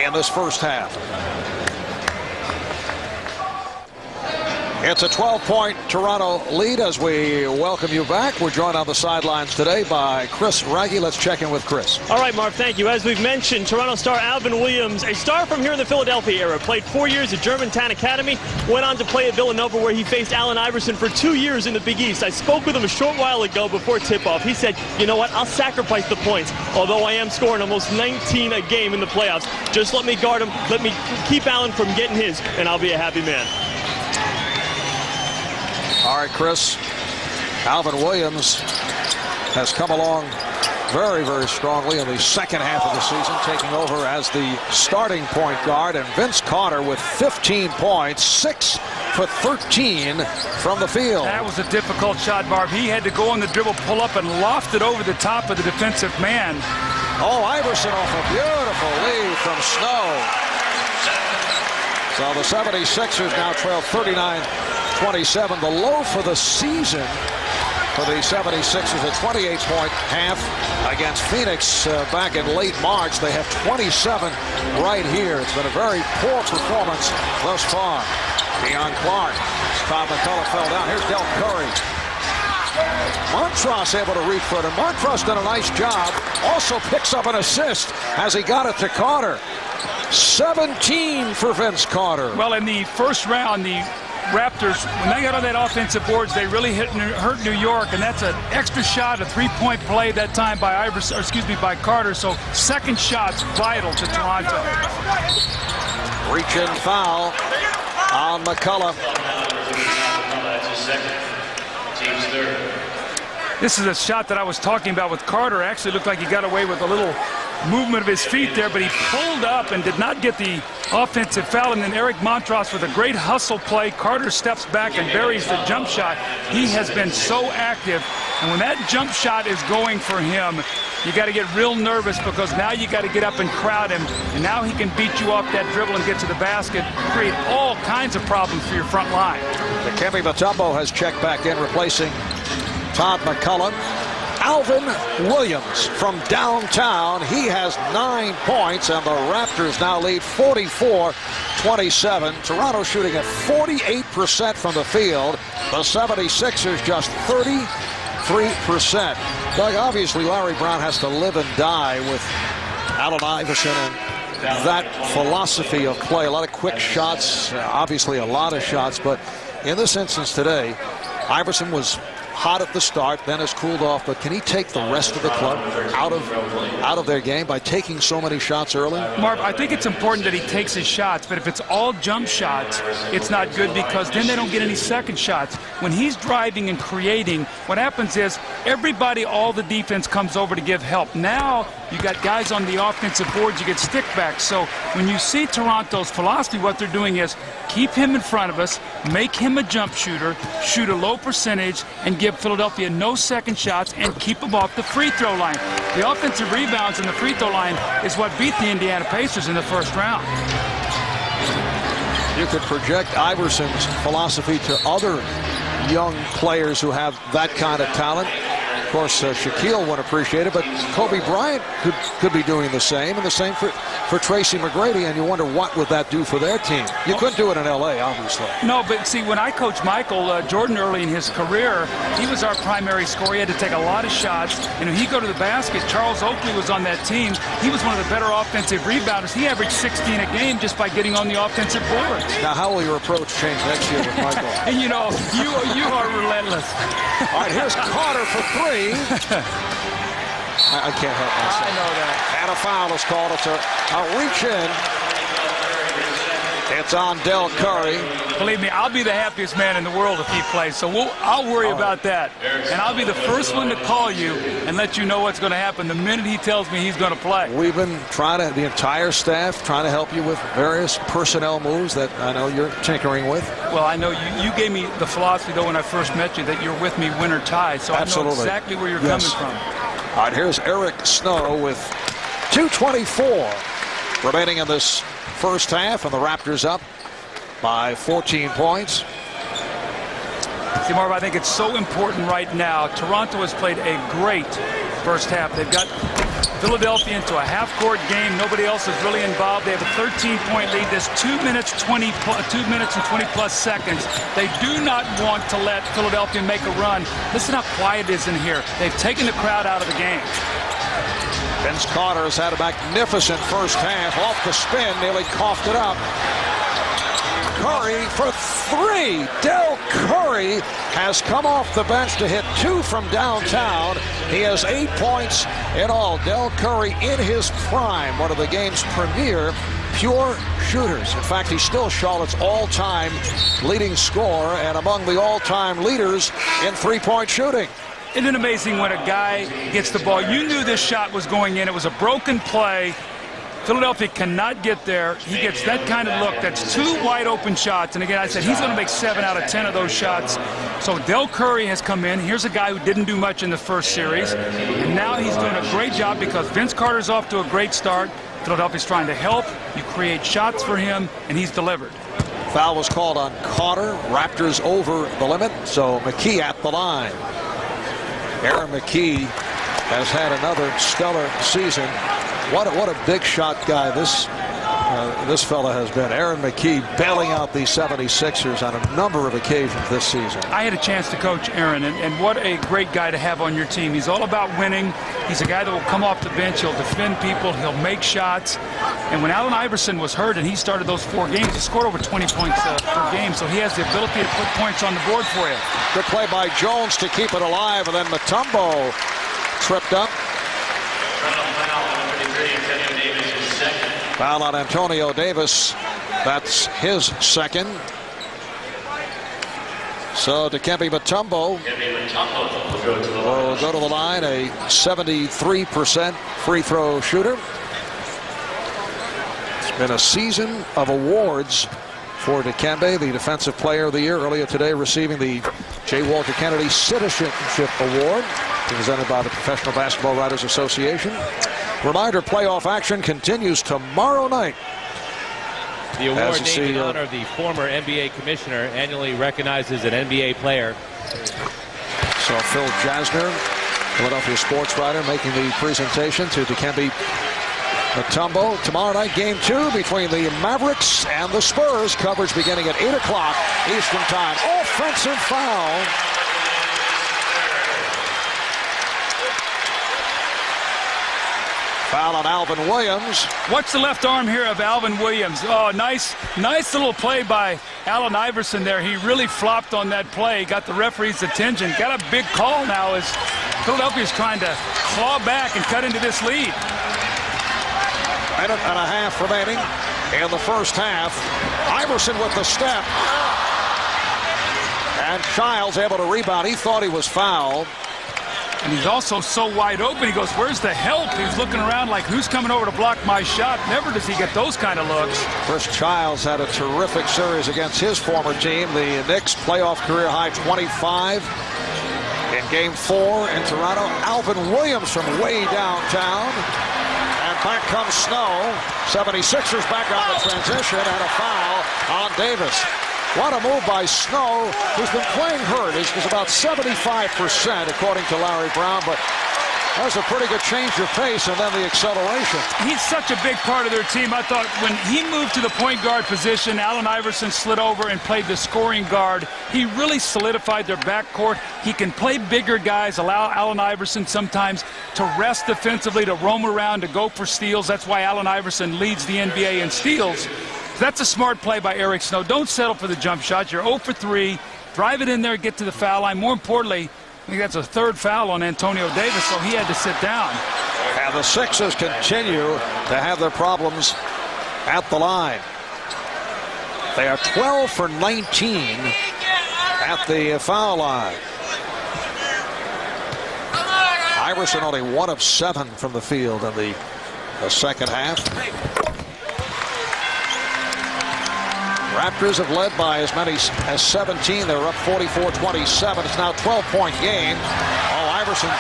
in this first half. It's a 12-point Toronto lead as we welcome you back. We're joined on the sidelines today by Chris Raggy. Let's check in with Chris.
All right, Marv, thank you. As we've mentioned, Toronto star Alvin Williams, a star from here in the Philadelphia era, played 4 years at Germantown Academy, went on to play at Villanova where he faced Allen Iverson for 2 years in the Big East. I spoke with him a short while ago before tip-off. He said, you know what, I'll sacrifice the points, although I am scoring almost 19 a game in the playoffs. Just let me guard him, let me keep Allen from getting his, and I'll be a happy man.
All right, Chris. Alvin Williams has come along very, very strongly in the second half of the season, taking over as the starting point guard. And Vince Carter with 15 points, 6 for 13 from the field.
That was a difficult shot, Barb. He had to go on the dribble, pull up, and loft it over the top of the defensive man.
Oh, Iverson off a beautiful lead from Snow. So the 76ers now trail 39-27. The low for the season for the 76ers, a 28-point half against Phoenix back in late March. They have 27 right here. It's been a very poor performance thus far. Deion Clark, Todd McCullough fell down. Here's Del Curry. Montross able to reach for it, and Montross done a nice job. Also picks up an assist as he got it to Carter. 17 for Vince Carter.
Well, in the first round, the Raptors, when they got on that offensive boards, they really hurt New York, and that's an extra shot, a three-point play that time by Iverson, or excuse me, by Carter. So second shot's vital to Toronto.
Reach-in foul on McCullough.
Team's third.
This is a shot that I was talking about with Carter. Actually looked like he got away with a little movement of his feet there, but he pulled up and did not get the offensive foul. And then Eric Montross with a great hustle play. Carter steps back and buries the jump shot. He has been so active, and when that jump shot is going for him, you got to get real nervous, because now you got to get up and crowd him, and now he can beat you off that dribble and get to the basket, create all kinds of problems for your front line.
Dikembe Mutombo has checked back in, replacing Todd McCullough. Alvin Williams from downtown, he has 9 points, and the Raptors now lead 44-27. Toronto shooting at 48% from the field. The 76ers just 33%. Doug, obviously Larry Brown has to live and die with Allen Iverson and that philosophy of play. A lot of quick shots, obviously a lot of shots, but in this instance today, Iverson was hot at the start, then has cooled off, but can he take the rest of the club out of their game by taking so many shots early?
Marv, I think it's important that he takes his shots, but if it's all jump shots, it's not good, because then they don't get any second shots. When he's driving and creating, what happens is everybody, all the defense comes over to give help. Now you got guys on the offensive boards, you get stick back. So when you see Toronto's philosophy, what they're doing is keep him in front of us, make him a jump shooter, shoot a low percentage, and give Philadelphia no second shots, and keep them off the free throw line. The offensive rebounds and the free throw line is what beat the Indiana Pacers in the first round.
You could project Iverson's philosophy to other young players who have that kind of talent. Of course, Shaquille wouldn't appreciate it, but Kobe Bryant could be doing the same, and the same for Tracy McGrady, and you wonder what would that do for their team. You couldn't do it in L.A., obviously.
No, but see, when I coached Michael Jordan early in his career, he was our primary scorer. He had to take a lot of shots, and when he'd go to the basket, Charles Oakley was on that team. He was one of the better offensive rebounders. He averaged 16 a game just by getting on the offensive boards.
Now, how will your approach change next year with Michael?
And you know, you are relentless.
All right, here's Carter for three. I can't help myself.
I know that.
And a foul is called. It's a reach in. It's on Del Curry.
Believe me, I'll be the happiest man in the world if he plays, so I'll worry about that. And I'll be the first one to call you and let you know what's going to happen the minute he tells me he's going to play.
We've been the entire staff, trying to help you with various personnel moves that I know you're tinkering with.
Well, I know you gave me the philosophy, though, when I first met you, that you're with me win or tie, so
Absolutely.
I know exactly where you're coming from.
All right, here's Eric Snow with 2:24 remaining in this first half, and the Raptors up by 14 points.
See, Marv, I think it's so important right now. Toronto has played a great first half. They've got Philadelphia into a half-court game. Nobody else is really involved. They have a 13-point lead. There's 2 minutes and 20-plus seconds. They do not want to let Philadelphia make a run. Listen how quiet it is in here. They've taken the crowd out of the game.
Vince Carter has had a magnificent first half. Off the spin, nearly coughed it up. Curry for three. Del Curry has come off the bench to hit 2 from downtown. He has 8 points in all. Del Curry in his prime, one of the game's premier pure shooters. In fact, he's still Charlotte's all-time leading scorer and among the all-time leaders in three-point shooting.
Isn't it amazing when a guy gets the ball? You knew this shot was going in. It was a broken play. Philadelphia cannot get there. He gets that kind of look. That's 2 wide open shots. And again, I said he's going to make 7 out of 10 of those shots. So Del Curry has come in. Here's a guy who didn't do much in the first series. And now he's doing a great job because Vince Carter's off to a great start. Philadelphia's trying to help. You create shots for him, and he's delivered.
Foul was called on Carter. Raptors over the limit. So McKee at the line. Aaron McKee has had another stellar season. What a big shot guy this fella has been. Aaron McKee bailing out the 76ers on a number of occasions this season.
I had a chance to coach Aaron, and what a great guy to have on your team. He's all about winning. He's a guy that will come off the bench. He'll defend people. He'll make shots. And when Allen Iverson was hurt and he started those 4 games, he scored over 20 points per game. So he has the ability to put points on the board for you.
Good play by Jones to keep it alive, and then Mutombo tripped up. Foul on Antonio Davis. That's his second. So Dikembe Mutombo will go to the line, a 73% free throw shooter. It's been a season of awards for Dikembe, the Defensive Player of the Year, earlier today receiving the J. Walter Kennedy Citizenship Award, presented by the Professional Basketball Writers Association. Reminder, playoff action continues tomorrow night.
The award named in honor of the former NBA commissioner, annually recognizes an NBA player.
So Phil Jasner, Philadelphia sports writer, making the presentation to Dikembe Mutombo. Tomorrow night, game 2 between the Mavericks and the Spurs. Coverage beginning at 8 o'clock Eastern Time. Offensive foul. Foul on Alvin Williams.
Watch the left arm here of Alvin Williams. Oh, nice little play by Allen Iverson there. He really flopped on that play, got the referee's attention. Got a big call now as Philadelphia's trying to claw back and cut into this lead.
Minute and a half remaining in the first half. Iverson with the step. And Childs able to rebound. He thought he was fouled.
And he's also so wide open. He goes, where's the help? He's looking around like, who's coming over to block my shot? Never does he get those kind of looks.
Chris Childs had a terrific series against his former team. The Knicks playoff career high 25 in game 4 in Toronto. Alvin Williams from way downtown. And back comes Snow. 76ers back on the transition and a foul on Davis. What a move by Snow, who's been playing hurt. He's about 75%, according to Larry Brown, but that was a pretty good change of pace, and then the acceleration.
He's such a big part of their team. I thought when he moved to the point guard position, Allen Iverson slid over and played the scoring guard. He really solidified their backcourt. He can play bigger guys, allow Allen Iverson sometimes to rest defensively, to roam around, to go for steals. That's why Allen Iverson leads the NBA in steals. That's a smart play by Eric Snow. Don't settle for the jump shot. You're 0 for 3. Drive it in there, get to the foul line. More importantly, I think that's a 3rd foul on Antonio Davis, so he had to sit down.
And the Sixers continue to have their problems at the line. They are 12 for 19 at the foul line. Iverson only 1 of 7 from the field in the second half. Raptors have led by as many as 17. They're up 44-27. It's now a 12-point game. Oh, Iverson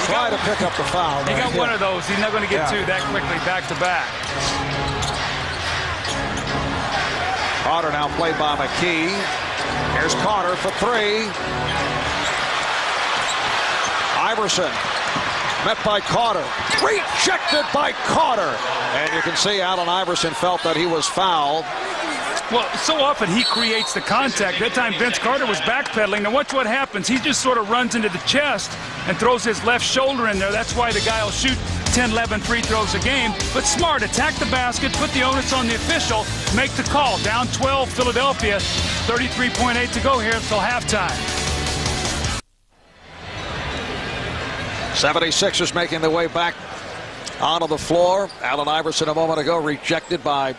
tried to pick up the foul.
He got one of those. He's not going to get two that quickly back to back.
Carter now played by McKee. Here's Carter for 3. Iverson met by Carter. Rejected by Carter. And you can see Allen Iverson felt that he was fouled.
Well, so often he creates the contact. That time Vince Carter was backpedaling. Now watch what happens. He just sort of runs into the chest and throws his left shoulder in there. That's why the guy will shoot 10, 11 free throws a game. But smart, attack the basket, put the onus on the official, make the call. Down 12, Philadelphia, 33.8 to go here until halftime.
76ers making their way back onto the floor. Allen Iverson a moment ago rejected by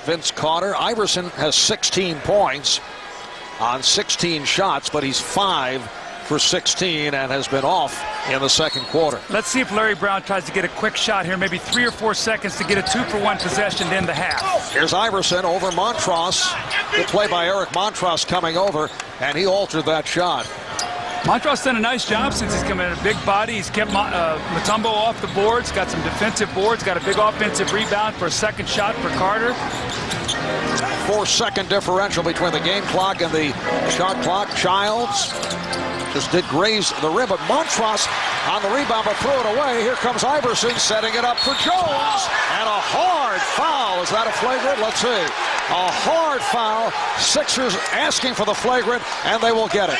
Vince Carter. Iverson has 16 points on 16 shots, but he's 5 for 16 and has been off in the second quarter.
Let's see if Larry Brown tries to get a quick shot here, maybe 3 or 4 seconds to get a 2-for-1 possession to end the half.
Here's Iverson over Montross. Good play by Eric Montross coming over, and he altered that shot.
Montross done a nice job since he's come in. A big body. He's kept Mutombo off the boards. Got some defensive boards. Got a big offensive rebound for a second shot for Carter.
4-second differential between the game clock and the shot clock. Childs just did graze the rim, but Montross on the rebound but threw it away. Here comes Iverson setting it up for Jones. And a hard foul. Is that a flagrant? Let's see. A hard foul. Sixers asking for the flagrant, and they will get it.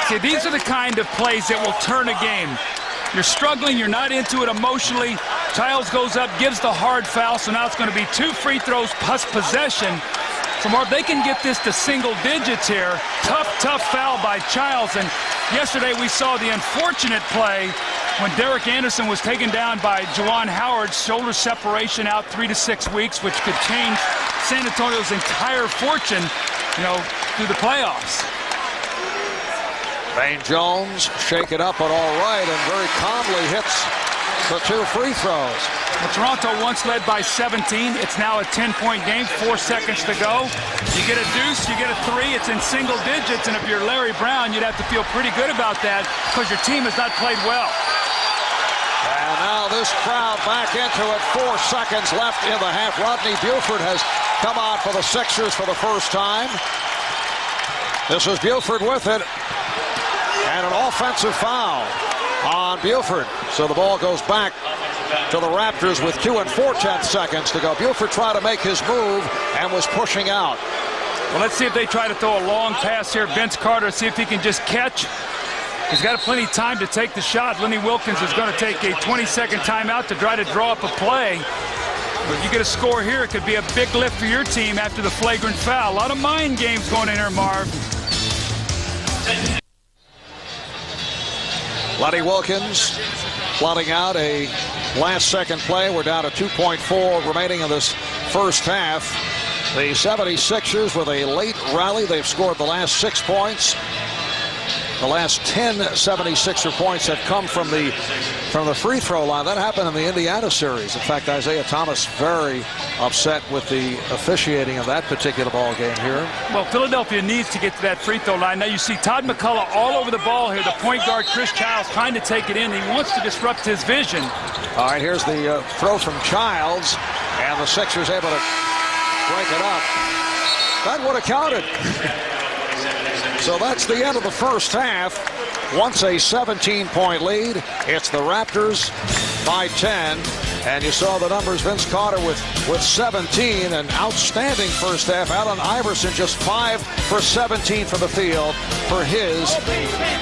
See, these are the kind of plays that will turn a game. You're struggling, you're not into it emotionally. Childs goes up, gives the hard foul, so now it's going to be 2 free throws plus possession. So, Marv, they can get this to single digits here. Tough foul by Childs. And yesterday we saw the unfortunate play when Derek Anderson was taken down by Juwan Howard's shoulder separation out 3 to 6 weeks, which could change San Antonio's entire fortune, through the playoffs.
Dane Jones shake it up, but all right, and very calmly hits the 2 free throws.
Well, Toronto once led by 17. It's now a 10-point game, 4 seconds to go. You get a deuce, you get a 3, it's in single digits, and if you're Larry Brown, you'd have to feel pretty good about that because your team has not played well.
And now this crowd back into it, 4 seconds left in the half. Rodney Buford has come on for the Sixers for the first time. This is Buford with it. And an offensive foul on Buford. So the ball goes back to the Raptors with 2 4/10 seconds to go. Buford tried to make his move and was pushing out.
Well, let's see if they try to throw a long pass here. Vince Carter, see if he can just catch. He's got plenty of time to take the shot. Lenny Wilkins is going to take a 20-second timeout to try to draw up a play. But if you get a score here, it could be a big lift for your team after the flagrant foul. A lot of mind games going in here, Marv.
Lenny Wilkins plotting out a last-second play. We're down to 2.4 remaining in this first half. The 76ers with a late rally. They've scored the last 6 points. The last 10 76er points have come from the free throw line. That happened in the Indiana series. In fact, Isaiah Thomas very upset with the officiating of that particular ball game here.
Well, Philadelphia needs to get to that free throw line. Now you see Todd McCullough all over the ball here. The point guard, Chris Childs, trying to take it in. He wants to disrupt his vision.
All right, here's the throw from Childs, and the Sixers able to break it up. That would have counted. So that's the end of the first half. Once a 17-point lead, it's the Raptors by 10. And you saw the numbers. Vince Carter with 17, an outstanding first half. Allen Iverson just 5 for 17 from the field for his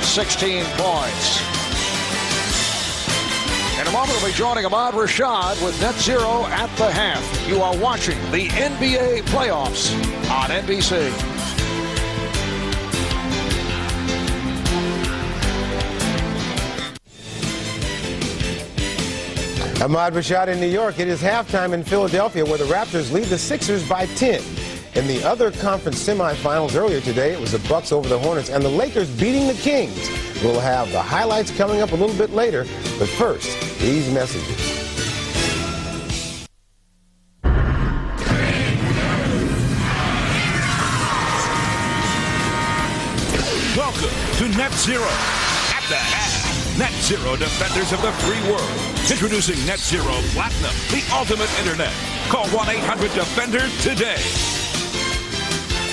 16 points. In a moment, we'll be joining Ahmad Rashad with Net Zero at the half. You are watching the NBA playoffs on NBC.
Ahmad Rashad in New York. It is halftime in Philadelphia where the Raptors lead the Sixers by 10. In the other conference semifinals earlier today, it was the Bucks over the Hornets and the Lakers beating the Kings. We'll have the highlights coming up a little bit later, but first, these messages.
Welcome to Net Zero at the half. Net Zero, defenders of the free world. Introducing Net Zero Platinum, the ultimate internet. Call 1-800-DEFENDER today.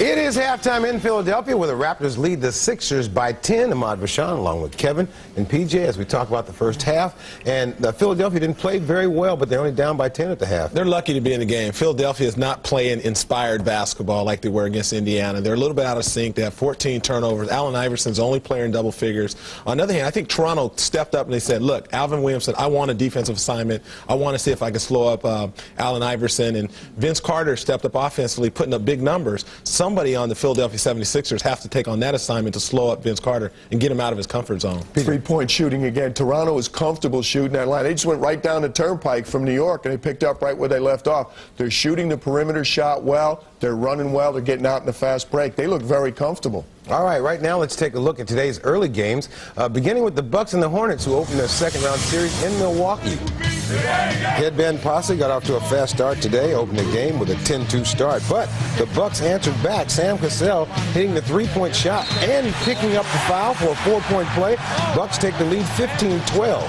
It is halftime in Philadelphia where the Raptors lead the Sixers by 10. Ahmad Rashad along with Kevin and PJ as we talk about the first half. And Philadelphia didn't play very well, but they're only down by 10 at the half.
They're lucky to be in the game. Philadelphia is not playing inspired basketball like they were against Indiana. They're a little bit out of sync. They have 14 turnovers. Allen Iverson's only player in double figures. On the other hand, I think Toronto stepped up and they said, look, Alvin Williams said, I want a defensive assignment. I want to see if I can slow up Allen Iverson. And Vince Carter stepped up offensively, putting up big numbers. Somebody on the Philadelphia 76ers have to take on that assignment to slow up Vince Carter and get him out of his comfort zone.
Three-point shooting again. Toronto is comfortable shooting that line. They just went right down the turnpike from New York, and they picked up right where they left off. They're shooting the perimeter shot well. They're running well. They're getting out in the fast break. They look very comfortable.
All right now let's take a look at today's early games, beginning with the Bucks and the Hornets, who opened their second-round series in Milwaukee. Headband Posse got off to a fast start today, opened the game with a 10-2 start. But the Bucks answered back. Sam Cassell hitting the three-point shot and picking up the foul for a four-point play. Bucks take the lead 15-12.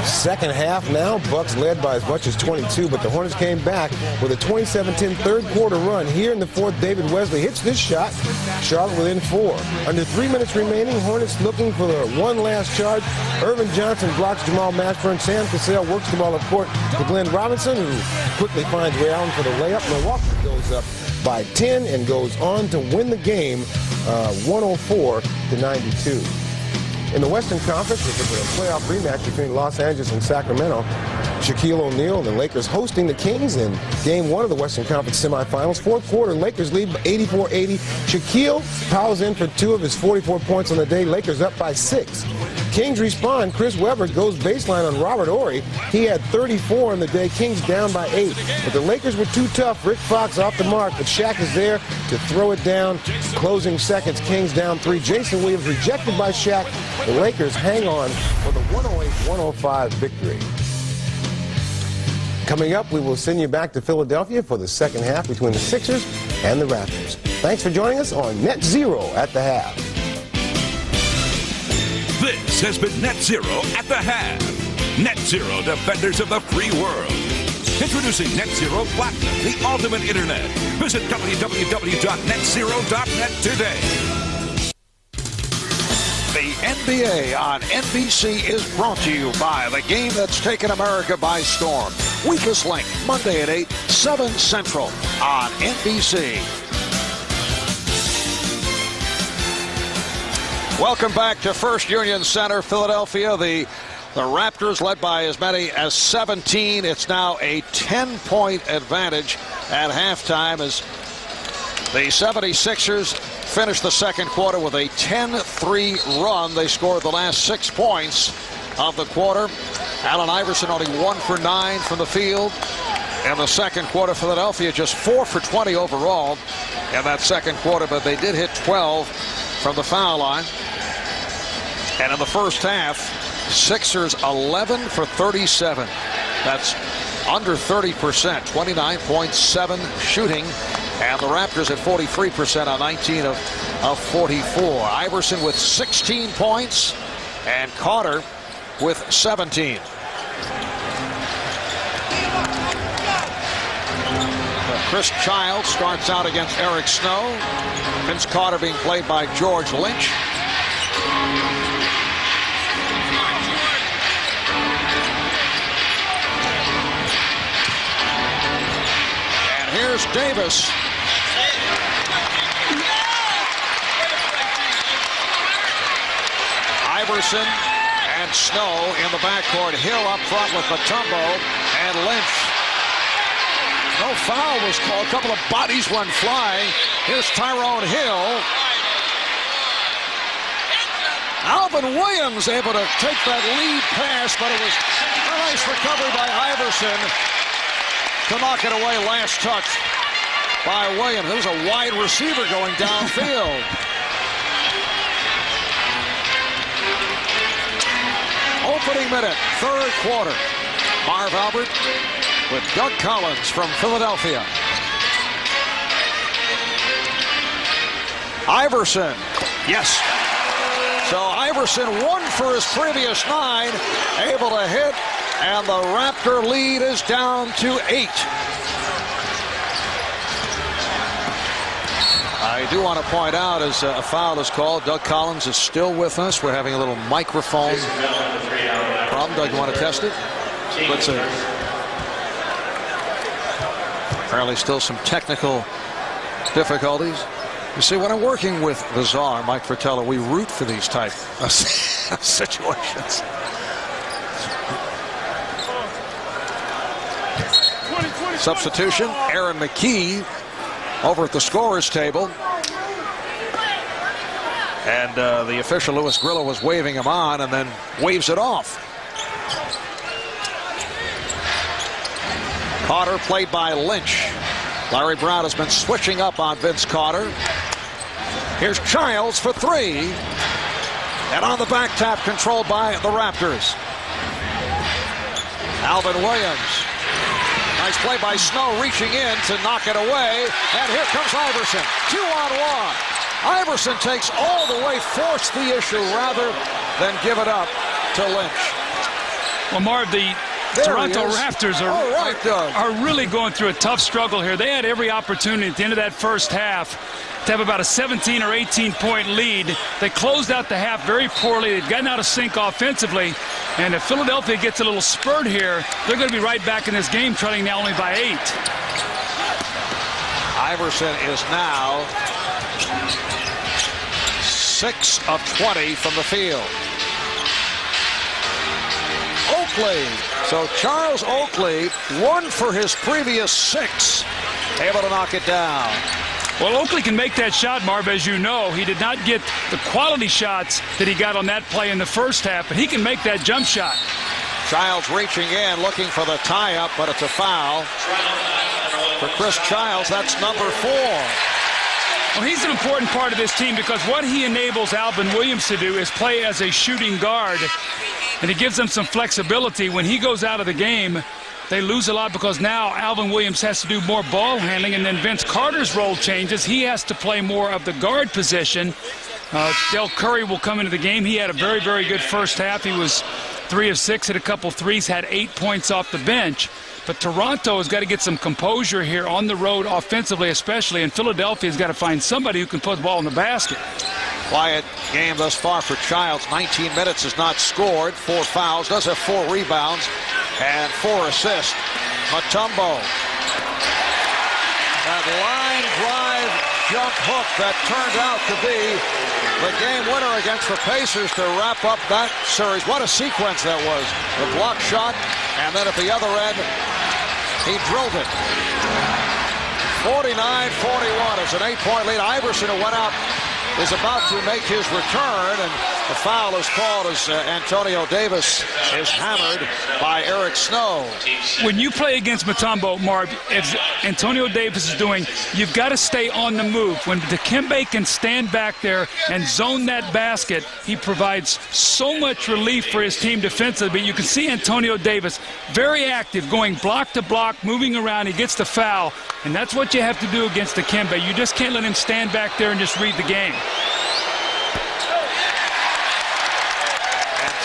Second half now, Bucks led by as much as 22, but the Hornets came back with a 27-10 third-quarter run. Here in the fourth, David Wesley hits this shot. Charlotte within 4. Under 3 minutes remaining, Hornets looking for the one last charge. Irvin Johnson blocks Jamal Mashburn. Sam Cassell works the ball up court to Glenn Robinson, who quickly finds Ray Allen for the layup. Milwaukee goes up by 10 and goes on to win the game 104-92. In the Western Conference, this is a playoff rematch between Los Angeles and Sacramento. Shaquille O'Neal and the Lakers hosting the Kings in Game 1 of the Western Conference semifinals. Fourth quarter, Lakers lead by 84-80. Shaquille powers in for 2 of his 44 points on the day. Lakers up by 6. Kings respond. Chris Webber goes baseline on Robert Horry. He had 34 on the day. Kings down by 8. But the Lakers were too tough. Rick Fox off the mark, but Shaq is there to throw it down. Closing seconds, Kings down 3. Jason Williams rejected by Shaq. The Lakers hang on for the 108-105 victory. Coming up, we will send you back to Philadelphia for the second half between the Sixers and the Raptors. Thanks for joining us on Net Zero at the half.
This has been Net Zero at the half. Net Zero, defenders of the free world. Introducing Net Zero Platinum, the ultimate internet. Visit www.netzero.net today.
The NBA on NBC is brought to you by the game that's taken America by storm. Weakest Link, Monday at 8, 7 Central on NBC. Welcome back to First Union Center, Philadelphia. The Raptors led by as many as 17. It's now a 10-point advantage at halftime as the 76ers finished the second quarter with a 10-3 run. They scored the last 6 points of the quarter. Allen Iverson only 1 for 9 from the field. In the second quarter, Philadelphia just 4 for 20 overall in that second quarter, but they did hit 12 from the foul line. And in the first half, Sixers 11 for 37. That's under 30%, 29.7 shooting. And the Raptors at 43% on 19 of 44. Iverson with 16 points and Carter with 17. Chris Childs starts out against Eric Snow. Vince Carter being played by George Lynch. And here's Davis. Iverson and Snow in the backcourt. Hill up front with Mutombo and Lynch. No foul was called. A couple of bodies went flying. Here's Tyrone Hill. Alvin Williams able to take that lead pass, but it was a nice recovery by Iverson to knock it away. Last touch by Williams. There's a wide receiver going downfield. Opening minute, third quarter. Marv Albert with Doug Collins from Philadelphia. Iverson, yes. So Iverson, 1 for his previous 9, able to hit, and the Raptor lead is down to 8. I do want to point out, as a foul is called, Doug Collins is still with us. We're having a little microphone problem. Doug, you want to test it? Let's see. Apparently still some technical difficulties. You see, when I'm working with the czar, Mike Fratello, we root for these type of situations. Substitution, Aaron McKee over at the scorer's table. And the official, Louis Grillo, was waving him on and then waves it off. Carter played by Lynch. Larry Brown has been switching up on Vince Carter. Here's Childs for 3. And on the back tap, controlled by the Raptors. Alvin Williams. Nice play by Snow, reaching in to knock it away. And here comes Iverson. 2-on-1. Iverson takes all the way, forced the issue rather than give it up to Lynch.
Well, Marv, the Toronto Raptors are really going through a tough struggle here. They had every opportunity at the end of that first half to have about a 17 or 18-point lead. They closed out the half very poorly. They've gotten out of sync offensively. And if Philadelphia gets a little spurt here, they're going to be right back in this game, trailing now only by 8.
Iverson is now 6 of 20 from the field. Oakley. So Charles Oakley, 1 for his previous 6, able to knock it down.
Well, Oakley can make that shot, Marv, as you know. He did not get the quality shots that he got on that play in the first half, but he can make that jump shot.
Childs reaching in, looking for the tie-up, but it's a foul. For Chris Childs, that's number 4.
Well, he's an important part of this team because what he enables Alvin Williams to do is play as a shooting guard, and it gives them some flexibility. When he goes out of the game, they lose a lot because now Alvin Williams has to do more ball handling, and then Vince Carter's role changes. He has to play more of the guard position. Del Curry will come into the game. He had a very, very good first half. He was 3 of 6, hit a couple threes, had 8 points off the bench. But Toronto has got to get some composure here on the road offensively especially, and Philadelphia has got to find somebody who can put the ball in the basket.
Quiet game thus far for Childs. 19 minutes, has not scored. 4 fouls, does have 4 rebounds and 4 assists. Mutombo. That line drive jump hook that turned out to be the game winner against the Pacers to wrap up that series. What a sequence that was. The block shot, and then at the other end, he drilled it. 49-41. It's an 8-point lead. Iverson, who went out, is about to make his return, and the foul is called as Antonio Davis is hammered by Eric Snow.
When you play against Mutombo, Marv, as Antonio Davis is doing, you've got to stay on the move. When Dikembe can stand back there and zone that basket, he provides so much relief for his team defensively. You can see Antonio Davis very active, going block to block, moving around. He gets the foul, and that's what you have to do against Dikembe. You just can't let him stand back there and just read the game.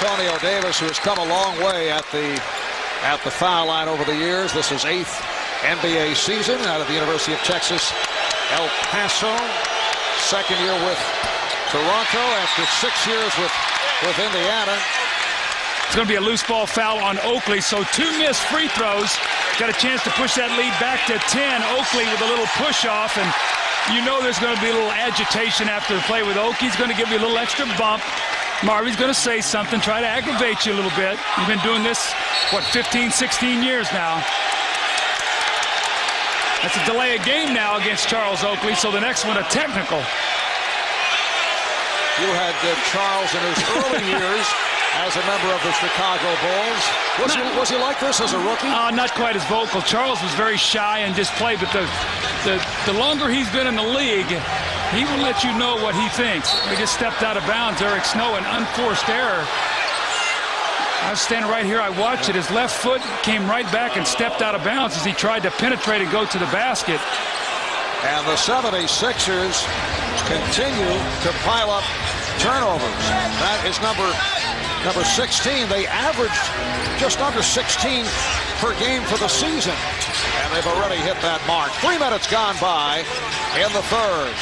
Antonio Davis, who has come a long way at the foul line over the years. This is 8th NBA season out of the University of Texas, El Paso. 2nd year with Toronto after 6 years with Indiana.
It's going to be a loose ball foul on Oakley, so 2 missed free throws. Got a chance to push that lead back to 10. Oakley with a little push off, and you know there's going to be a little agitation after the play with Oakley. He's going to give you a little extra bump. Marvy's going to say something, try to aggravate you a little bit. You've been doing this, what, 15, 16 years now. That's a delay of game now against Charles Oakley, so the next one a technical.
You had Charles in his early years as a member of the Chicago Bulls. Was he like this as a rookie?
Not quite as vocal. Charles was very shy and just played, but the longer he's been in the league, he will let you know what he thinks. He just stepped out of bounds. Eric Snow, an unforced error. I was standing right here. I watched it. His left foot came right back and stepped out of bounds as he tried to penetrate and go to the basket.
And the 76ers continue to pile up turnovers. That is number 16. They averaged just under 16 per game for the season. And they've already hit that mark. 3 minutes gone by in the third.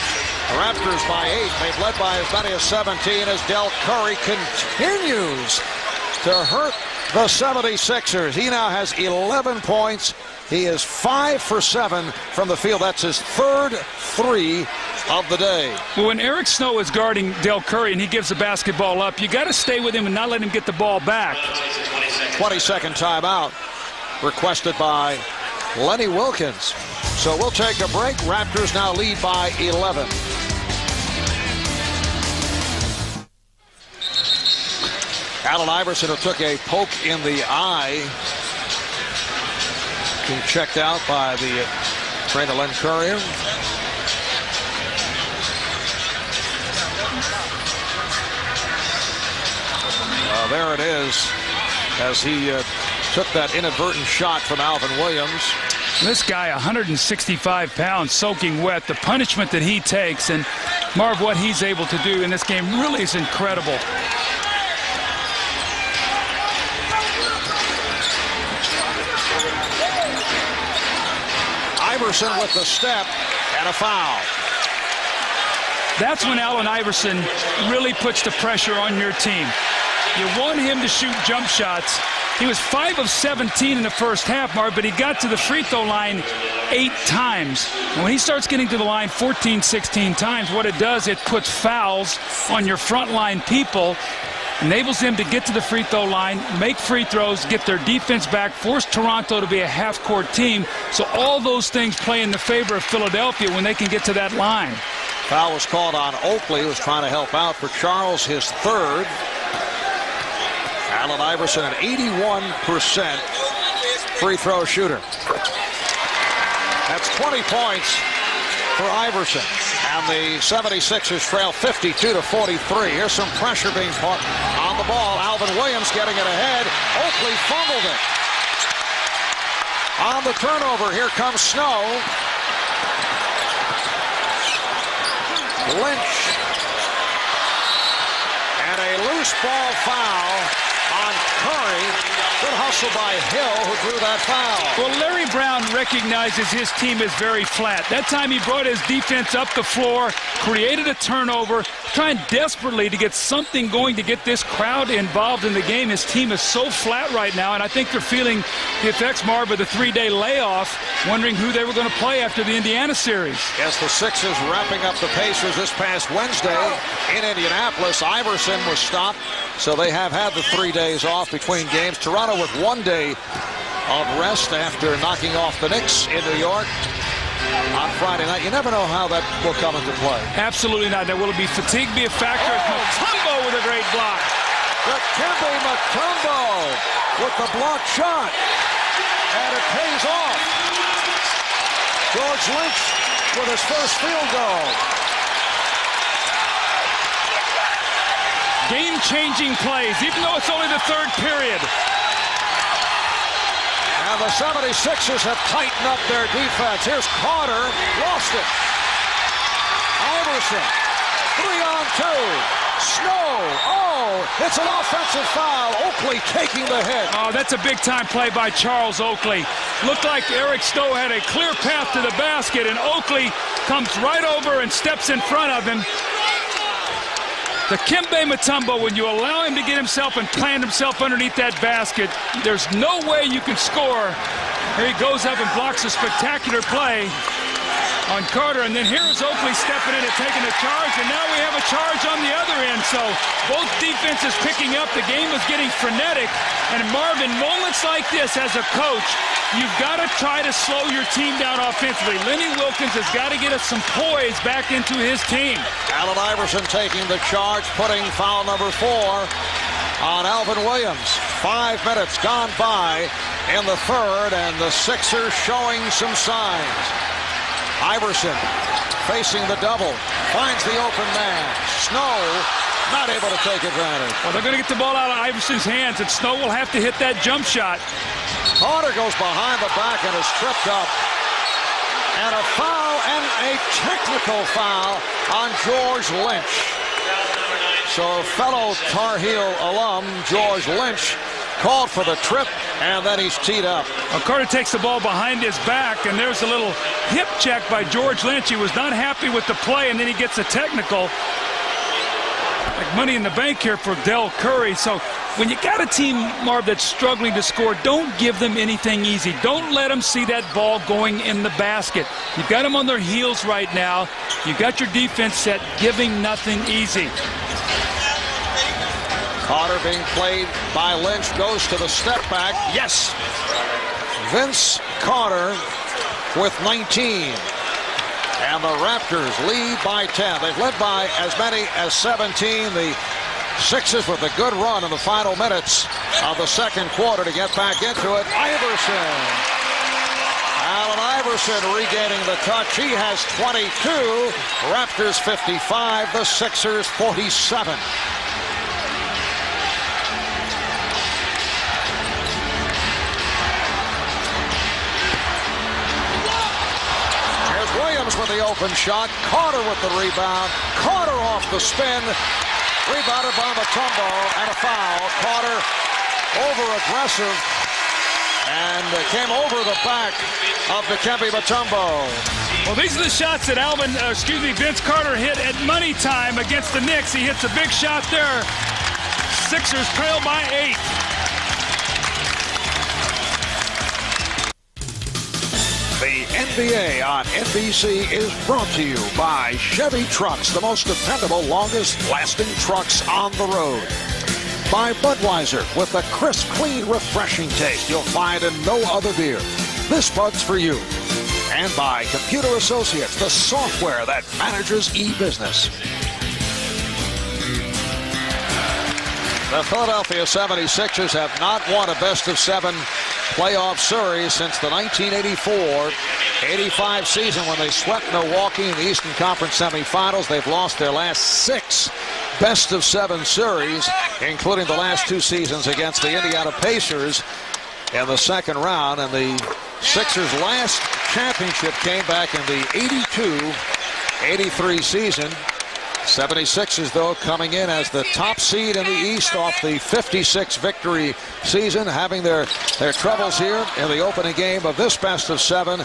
The Raptors by 8. They've led by as many as 17 as Del Curry continues to hurt the 76ers. He now has 11 points. He is 5 for 7 from the field. That's his third 3 of the day.
Well, when Eric Snow is guarding Del Curry and he gives the basketball up, you got to stay with him and not let him get the ball back.
20-second timeout requested by Lenny Wilkins. So we'll take a break. Raptors now lead by 11. Allen Iverson, who took a poke in the eye, being checked out by the trainer Len Courier. There it is as he took that inadvertent shot from Alvin Williams.
This guy, 165 pounds, soaking wet. The punishment that he takes and Marv, what he's able to do in this game really is incredible.
Iverson with the step and a foul.
That's when Allen Iverson really puts the pressure on your team. You want him to shoot jump shots. He was 5 of 17 in the first half, Marv, but he got to the free throw line 8 times. And when he starts getting to the line 14, 16 times, what it does, it puts fouls on your front line people, enables them to get to the free throw line, make free throws, get their defense back, force Toronto to be a half-court team. So all those things play in the favor of Philadelphia when they can get to that line.
Foul was called on Oakley, who was trying to help out for Charles, his third. Allen Iverson, an 81% free throw shooter. That's 20 points for Iverson. And the 76ers trail 52-43. Here's some pressure being put on the ball. Alvin Williams getting it ahead. Oakley fumbled it. On the turnover, here comes Snow. Lynch. And a loose ball foul on Curry. Good hustle by Hill, who drew that foul.
Well, Larry Brown recognizes his team is very flat. That time he brought his defense up the floor, created a turnover, trying desperately to get something going to get this crowd involved in the game. His team is so flat right now, and I think they're feeling the effects, Marv, of the 3-day layoff, wondering who they were going to play after the Indiana series.
Yes, the Sixers wrapping up the Pacers this past Wednesday in Indianapolis. Iverson was stopped, so they have had the 3 days off between games. Toronto with 1 day of rest after knocking off the Knicks in New York on Friday night. You never know how that will come into play.
Absolutely not. Now, will it be fatigue be a factor? Mutombo with a great block.
Dikembe Mutombo with the block shot. And it pays off. George Lynch with his first field goal.
Game-changing plays, even though it's only the third period.
And the 76ers have tightened up their defense. Here's Carter, lost it. Iverson, 3-on-2. Snow, it's an offensive foul. Oakley taking the hit.
Oh, that's a big-time play by Charles Oakley. Looked like Eric Snow had a clear path to the basket, and Oakley comes right over and steps in front of him. Dikembe Mutombo, when you allow him to get himself and plant himself underneath that basket, there's no way you can score. Here he goes up and blocks a spectacular play. on Carter, and then here is Oakley stepping in and taking a charge, and now we have a charge on the other end. So both defenses picking up. The game is getting frenetic, and Marvin, moments like this as a coach, you've got to try to slow your team down offensively. Lenny Wilkins has got to get us some poise back into his team.
Allen Iverson taking the charge, putting foul number 4 on Alvin Williams. 5 minutes gone by in the third, and the Sixers showing some signs. Iverson facing the double, finds the open man. Snow not able to take advantage.
Well, they're going to get the ball out of Iverson's hands, and Snow will have to hit that jump shot.
Carter goes behind the back and is tripped up. And a foul, and a technical foul on George Lynch. So fellow Tar Heel alum George Lynch called for the trip, and then he's teed up.
Well, Carter takes the ball behind his back, and there's a little hip check by George Lynch. He was not happy with the play, and then he gets a technical. Like money in the bank here for Del Curry. So when you got a team, Marv, that's struggling to score, don't give them anything easy. Don't let them see that ball going in the basket. You've got them on their heels right now. You've got your defense set, giving nothing easy.
Carter being played by Lynch, goes to the step back. Yes! Vince Carter with 19. And the Raptors lead by 10. They've led by as many as 17. The Sixers with a good run in the final minutes of the second quarter to get back into it. Iverson. Allen Iverson regaining the touch. He has 22. Raptors 55. The Sixers 47. With the open shot, Carter with the rebound, Carter off the spin, rebounded by Mutombo, and a foul. Carter over-aggressive and came over the back of Dikembe Mutombo.
Well, these are the shots that Vince Carter hit at money time against the Knicks. He hits a big shot there. Sixers trail by 8.
The NBA on NBC is brought to you by Chevy Trucks, the most dependable, longest-lasting trucks on the road. By Budweiser, with a crisp, clean, refreshing taste you'll find in no other beer. This Bud's for you. And by Computer Associates, the software that manages e-business. The Philadelphia 76ers have not won a best-of-7 playoff series since the 1984-85 season when they swept Milwaukee in the Eastern Conference semifinals. They've lost their last 6 best-of-7 series, including the last 2 seasons against the Indiana Pacers in the second round. And the Sixers' last championship came back in the 82-83 season. 76ers, though, coming in as the top seed in the East off the 56 victory season, having their troubles here in the opening game of this best-of-7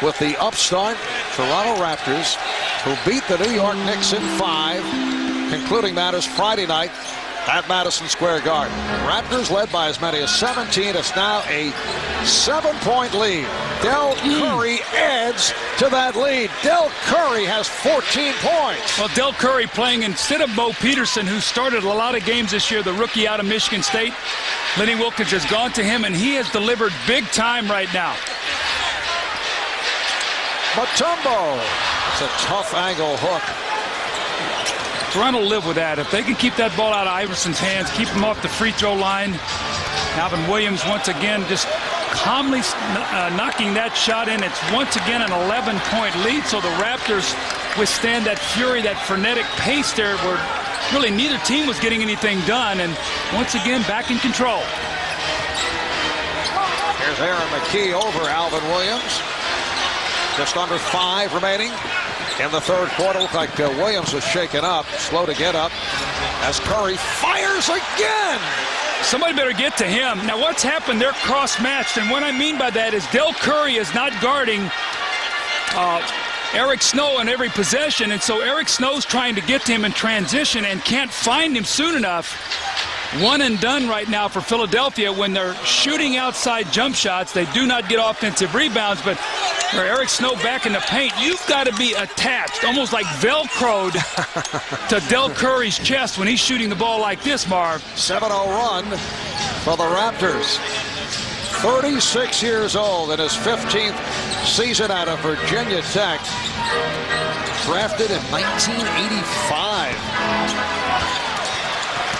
with the upstart Toronto Raptors, who beat the New York Knicks in 5, concluding matters Friday night at Madison Square Garden. Raptors led by as many as 17. It's now a 7-point lead. Del Curry adds to that lead. Del Curry has 14 points.
Well, Del Curry playing instead of Bo Peterson, who started a lot of games this year, the rookie out of Michigan State. Lenny Wilkins has gone to him, and he has delivered big time right now.
Mutombo. It's a tough angle hook.
Toronto live with that. If they can keep that ball out of Iverson's hands, keep him off the free throw line. Alvin Williams once again just calmly knocking that shot in. It's once again an 11-point lead, so the Raptors withstand that fury, that frenetic pace there where really neither team was getting anything done, and once again back in control.
Here's Aaron McKee over Alvin Williams. Just under 5 remaining in the third quarter. Looked like Williams was shaken up, slow to get up, as Curry fires again.
Somebody better get to him. Now, what's happened? They're cross-matched, and what I mean by that is Del Curry is not guarding Eric Snow on every possession, and so Eric Snow's trying to get to him in transition and can't find him soon enough. One and done right now for Philadelphia when they're shooting outside jump shots. They do not get offensive rebounds, but Or Eric Snow back in the paint. You've got to be attached, almost like Velcroed to Del Curry's chest when he's shooting the ball like this, Marv.
7-0 run for the Raptors. 36 years old in his 15th season out of Virginia Tech. Drafted in 1985.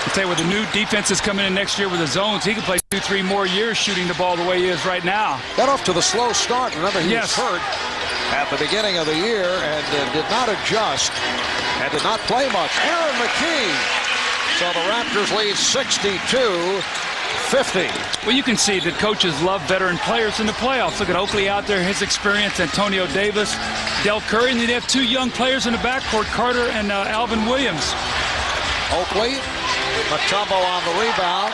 I'll tell you, with the new defenses coming in next year with the zones, he can play 2-3 more years shooting the ball the way he is right now.
Got off to the slow start. Remember, he was hurt at the beginning of the year and did not adjust and did not play much. Aaron McKee. So the Raptors lead 62-50.
Well, you can see that coaches love veteran players in the playoffs. Look at Oakley out there, his experience, Antonio Davis, Del Curry, and then they have 2 young players in the backcourt, Carter and Alvin Williams.
Oakley, Mutombo on the rebound.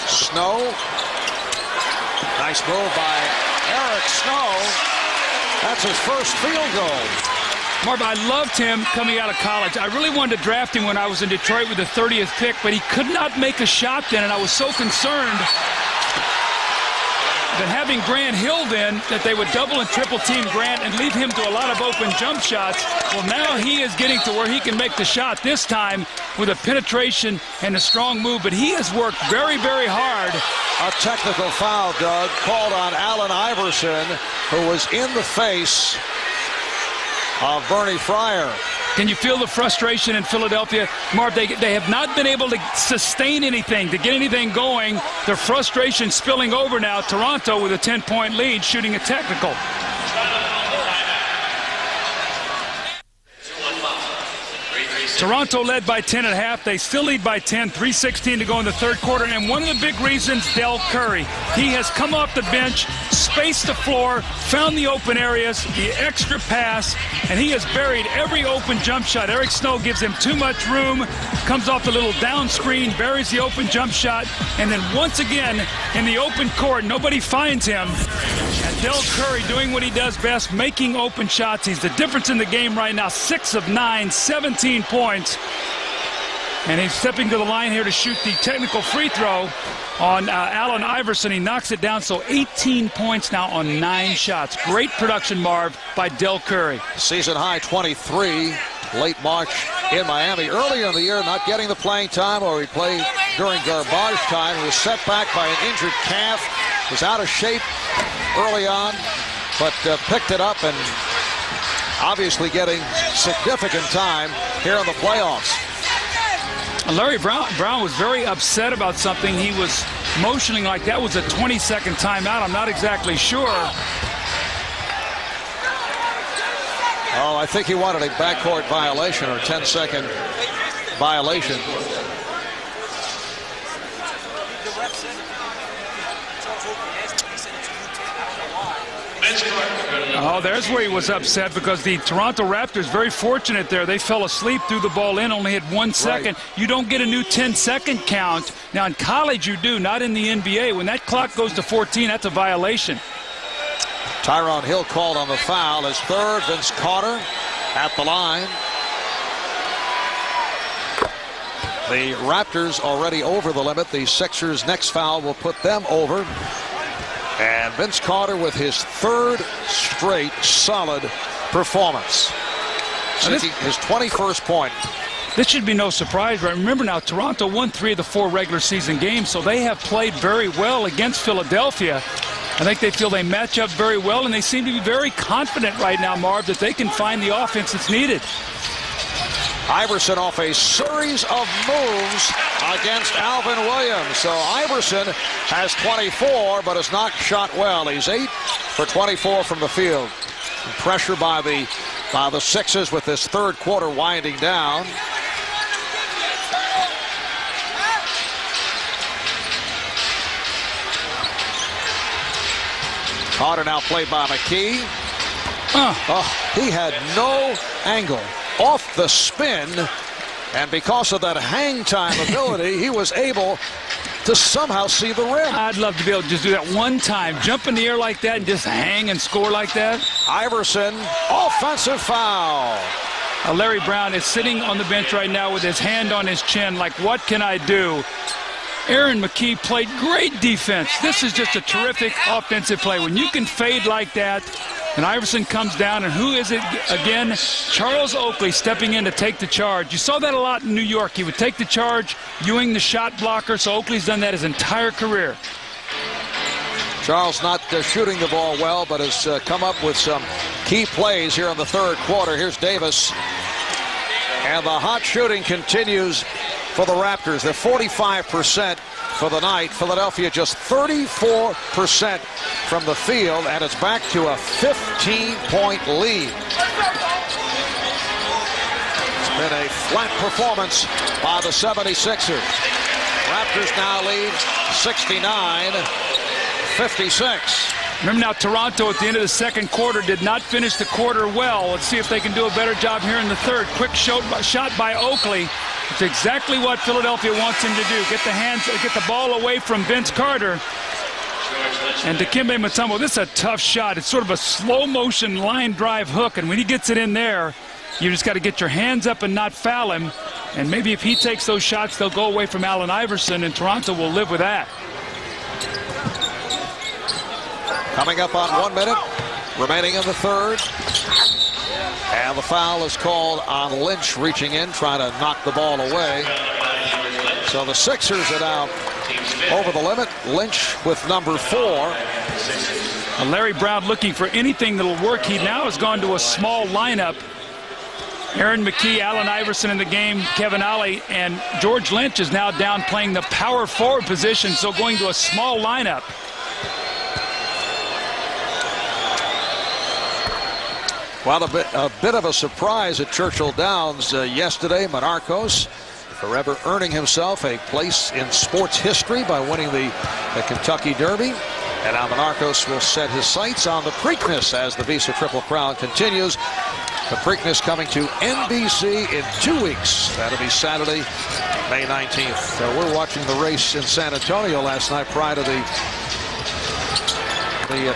Snow. Nice move by Eric Snow. That's his first field goal.
Marv, I loved him coming out of college. I really wanted to draft him when I was in Detroit with the 30th pick, but he could not make a shot then, and I was so concerned that having Grant Hill then, that they would double and triple team Grant and leave him to a lot of open jump shots. Well, now he is getting to where he can make the shot, this time with a penetration and a strong move, but he has worked very, very hard.
A technical foul, Doug, called on Allen Iverson, who was in the face of Bernie Fryer.
Can you feel the frustration in Philadelphia? Marv, they have not been able to sustain anything, to get anything going. Their frustration spilling over now. Toronto with a 10-point lead, shooting a technical. Toronto led by 10 at half. They still lead by 10, 3:16 to go in the third quarter. And one of the big reasons, Del Curry. He has come off the bench, spaced the floor, found the open areas, the extra pass, and he has buried every open jump shot. Eric Snow gives him too much room, comes off the little down screen, buries the open jump shot, and then once again in the open court, nobody finds him. And Del Curry doing what he does best, making open shots. He's the difference in the game right now. 6 of 9, 17 points. And he's stepping to the line here to shoot the technical free throw on Allen Iverson. He knocks it down, so 18 points now on 9 shots. Great production, Marv, by Del Curry.
Season high 23, late March in Miami. Earlier in the year, not getting the playing time, or he played during garbage time. He was set back by an injured calf. Was out of shape early on, but picked it up and obviously getting significant time here in the playoffs.
Larry Brown was very upset about something. He was motioning like that was a 20-second timeout. I'm not exactly sure.
Oh, I think he wanted a backcourt violation or 10-second violation.
Oh, there's where he was upset, because the Toronto Raptors, very fortunate there. They fell asleep, threw the ball in, only had 1 second. Right. You don't get a new 10-second count. Now, in college, you do, not in the NBA. When that clock goes to 14, that's a violation.
Tyronn Hill called on the foul. His third. Vince Carter at the line. The Raptors already over the limit. The Sixers' next foul will put them over. And Vince Carter with his third straight solid performance. His 21st point.
This should be no surprise, right? Remember now, Toronto won 3 of the 4 regular season games, so they have played very well against Philadelphia. I think they feel they match up very well, and they seem to be very confident right now, Marv, that they can find the offense that's needed.
Iverson off a series of moves against Alvin Williams. So Iverson has 24, but has not shot well. He's 8 for 24 from the field. And pressure by the Sixers with this third quarter winding down. Carter now played by McKee. He had no angle off the spin, and because of that hang time ability, he was able to somehow see the rim.
I'd love to be able to just do that one time, jump in the air like that and just hang and score like that.
Iverson, offensive foul.
Larry Brown is sitting on the bench right now with his hand on his chin, like, what can I do? Aaron McKie played great defense. This is just a terrific offensive play. When you can fade like that, and Iverson comes down, and who is it again? Charles Oakley stepping in to take the charge. You saw that a lot in New York. He would take the charge, Ewing the shot blocker, so Oakley's done that his entire career.
Charles not shooting the ball well, but has come up with some key plays here in the third quarter. Here's Davis. And the hot shooting continues for the Raptors. They're 45% for the night. Philadelphia just 34% from the field, and it's back to a 15-point lead. It's been a flat performance by the 76ers. Raptors now lead 69-56.
Remember now, Toronto at the end of the second quarter did not finish the quarter well. Let's see if they can do a better job here in the third. Quick shot by Oakley. It's exactly what Philadelphia wants him to do. Get the ball away from Vince Carter. And Dikembe Mutombo, this is a tough shot. It's sort of a slow motion line drive hook, and when he gets it in there, you just got to get your hands up and not foul him. And maybe if he takes those shots, they'll go away from Allen Iverson, and Toronto will live with that.
Coming up on 1 minute remaining in the third. And the foul is called on Lynch, reaching in, trying to knock the ball away. So the Sixers are now over the limit. Lynch with number 4.
And Larry Brown looking for anything that'll work. He now has gone to a small lineup. Aaron McKie, Allen Iverson in the game, Kevin Ollie, and George Lynch is now down playing the power forward position, so going to a small lineup.
Well, a bit of a surprise at Churchill Downs yesterday. Monarchos forever earning himself a place in sports history by winning the Kentucky Derby. And now Monarchos will set his sights on the Preakness as the Visa Triple Crown continues. The Preakness coming to NBC in 2 weeks. That'll be Saturday, May 19th. We're watching the race in San Antonio last night prior to the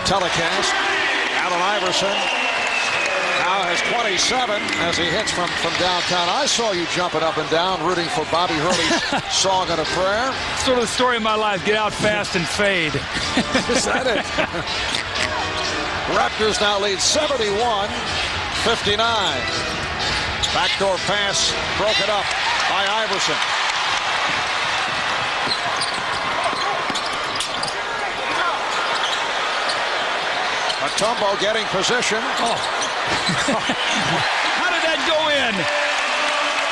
telecast. Allen Iverson now has 27 as he hits from downtown. I saw you jumping up and down, rooting for Bobby Hurley's Song and a Prayer.
Sort of the story of my life. Get out fast and fade.
Is that it? Raptors now lead 71-59. Backdoor pass broken up by Iverson. Mutombo getting position.
Oh. How did that go in?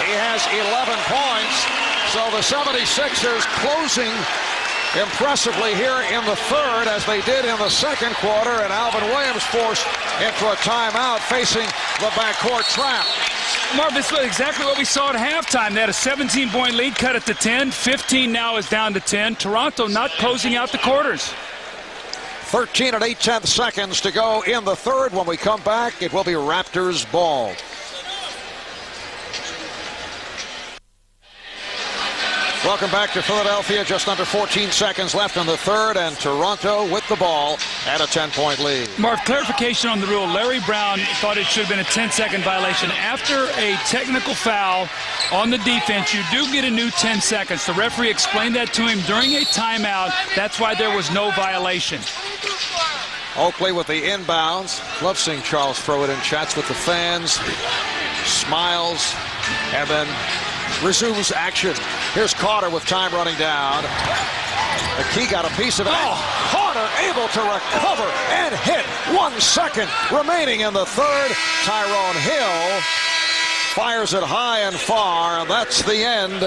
He has 11 points. So the 76ers closing impressively here in the third, as they did in the second quarter, and Alvin Williams forced into a timeout facing the backcourt trap.
Marv, this was exactly what we saw at halftime. They had a 17-point lead, cut it to 10. 15 now is down to 10. Toronto not closing out the quarters.
13 8/10 seconds to go in the third. When we come back, it will be Raptors ball. Welcome back to Philadelphia. Just under 14 seconds left in the third, and Toronto with the ball at a 10-point lead.
Marv, clarification on the rule. Larry Brown thought it should have been a 10-second violation. After a technical foul on the defense, you do get a new 10 seconds. The referee explained that to him during a timeout. That's why there was no violation.
Oakley with the inbounds. Love seeing Charles throw it in, chats with the fans, smiles, and then resumes action. Here's Carter with time running down. McKie got a piece of it. Oh, Carter able to recover and hit. 1 second remaining in the third. Tyrone Hill fires it high and far, and that's the end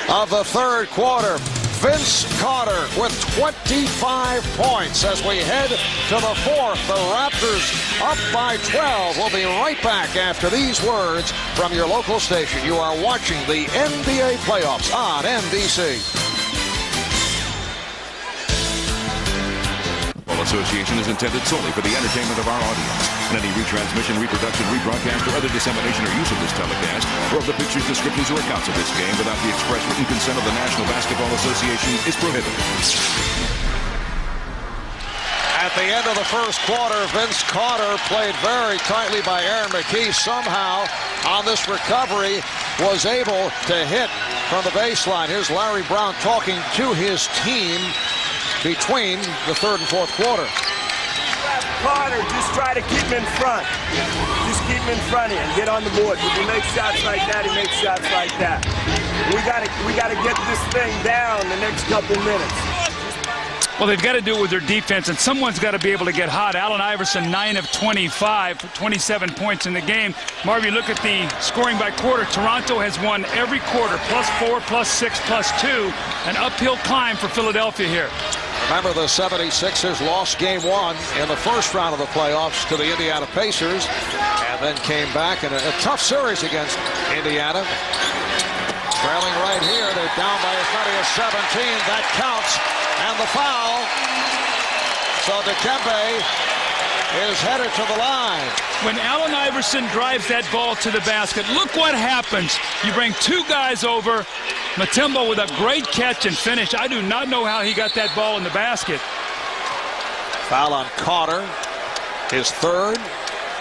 of the third quarter. Vince Carter with 25 points as we head to the fourth. The Raptors up by 12. We'll be right back after these words from your local station. You are watching the NBA playoffs on NBC.
Association is intended solely for the entertainment of our audience, and any retransmission, reproduction, rebroadcast, or other dissemination or use of this telecast, or of the pictures, descriptions, or accounts of this game without the express written consent of the National Basketball Association is prohibited.
At the end of the first quarter, Vince Carter played very tightly by Aaron McKie. Somehow, on this recovery, was able to hit from the baseline. Here's Larry Brown talking to his team between the third and fourth quarter.
Carter, just try to keep him in front. Just keep him in front of you and get on the board. If he makes shots like that, he makes shots like that. We gotta get this thing down the next couple minutes.
Well, they've got to do it with their defense, and someone's got to be able to get hot. Allen Iverson, 9 of 25, 27 points in the game. Marv, you look at the scoring by quarter. Toronto has won every quarter, +4, +6, +2. An uphill climb for Philadelphia here.
Remember, the 76ers lost game 1 in the first round of the playoffs to the Indiana Pacers, and then came back in a tough series against Indiana. Trailing right here, they're down by as many as 17. That counts, and the foul. So Dikembe is headed to the line.
When Allen Iverson drives that ball to the basket, look what happens. You bring 2 guys over. Mutombo with a great catch and finish. I do not know how he got that ball in the basket.
Foul on Carter, his 3rd.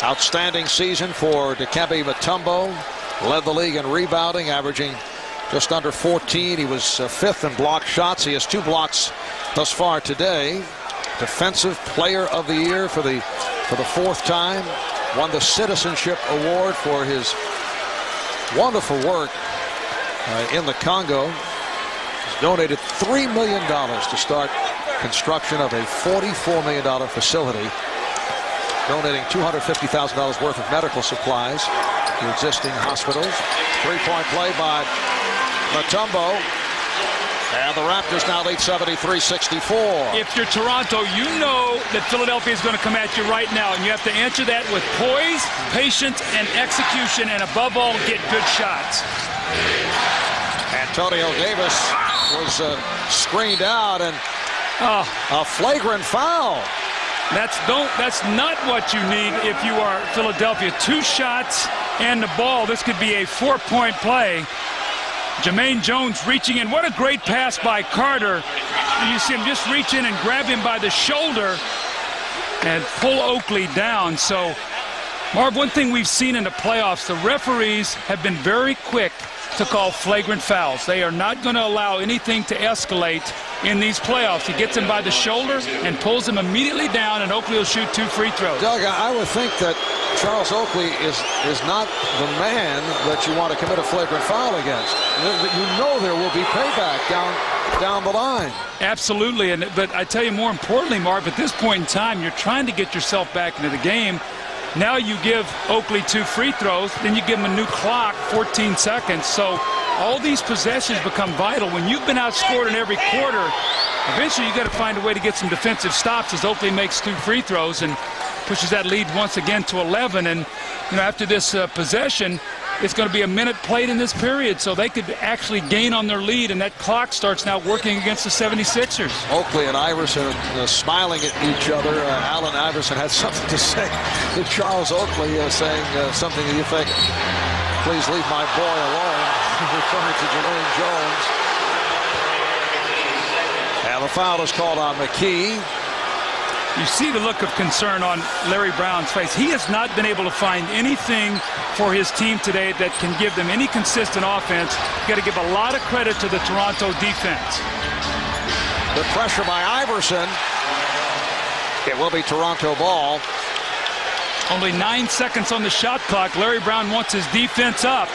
Outstanding season for Dikembe Mutombo. Led the league in rebounding, averaging just under 14. He was 5th in block shots. He has 2 blocks thus far today. Defensive Player of the Year for the 4th time. Won the Citizenship Award for his wonderful work in the Congo. He's donated $3 million to start construction of a $44 million facility, donating $250,000 worth of medical supplies to existing hospitals. 3-point play by Mutombo. And the Raptors now lead 73-64.
If you're Toronto, you know that Philadelphia is going to come at you right now, and you have to answer that with poise, patience, and execution, and above all, get good shots.
Antonio Davis was screened out, and a flagrant foul.
That's not what you need if you are Philadelphia. 2 shots and the ball. This could be a 4-point play. Jermaine Jones reaching in. What a great pass by Carter. You see him just reach in and grab him by the shoulder and pull Oakley down. So, Marv, one thing we've seen in the playoffs, the referees have been very quick to call flagrant fouls. They are not going to allow anything to escalate in these playoffs. He gets him by the shoulder and pulls him immediately down, and Oakley will shoot 2 free throws.
Doug, I would think that Charles Oakley is not the man that you want to commit a flagrant foul against. You know there will be payback down the line.
Absolutely, but I tell you, more importantly, Marv, at this point in time, you're trying to get yourself back into the game. Now you give Oakley 2 free throws, then you give him a new clock, 14 seconds. So all these possessions become vital. When you've been outscored in every quarter, eventually you got to find a way to get some defensive stops as Oakley makes 2 free throws and pushes that lead once again to 11. And you know, after this possession, it's going to be a minute played in this period, so they could actually gain on their lead, and that clock starts now working against the 76ers.
Oakley and Iverson smiling at each other. Allen Iverson had something to say to Charles Oakley, saying something to the effect, "Please leave my boy alone," referring to Jermaine Jones. And the foul is called on McKee.
You see the look of concern on Larry Brown's face. He has not been able to find anything for his team today that can give them any consistent offense. You got to give a lot of credit to the Toronto defense.
The pressure by Iverson. It will be Toronto ball.
Only 9 seconds on the shot clock. Larry Brown wants his defense up.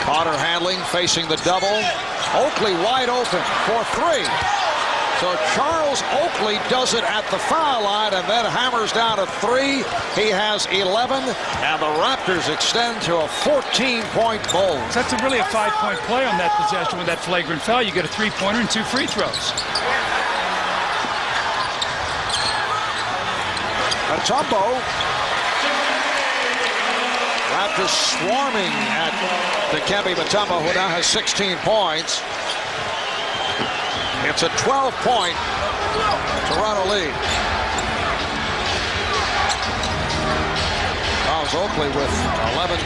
Carter handling, facing the double. Oakley wide open for 3. So Charles Oakley does it at the foul line and then hammers down a 3. He has 11, and the Raptors extend to a 14-point bowl.
So that's really a 5-point play on that possession with that flagrant foul. You get a 3-pointer and 2 free throws.
Mutombo. Raptors swarming at Dikembe Mutombo, who now has 16 points. It's a 12-point Toronto lead. Charles Oakley with 11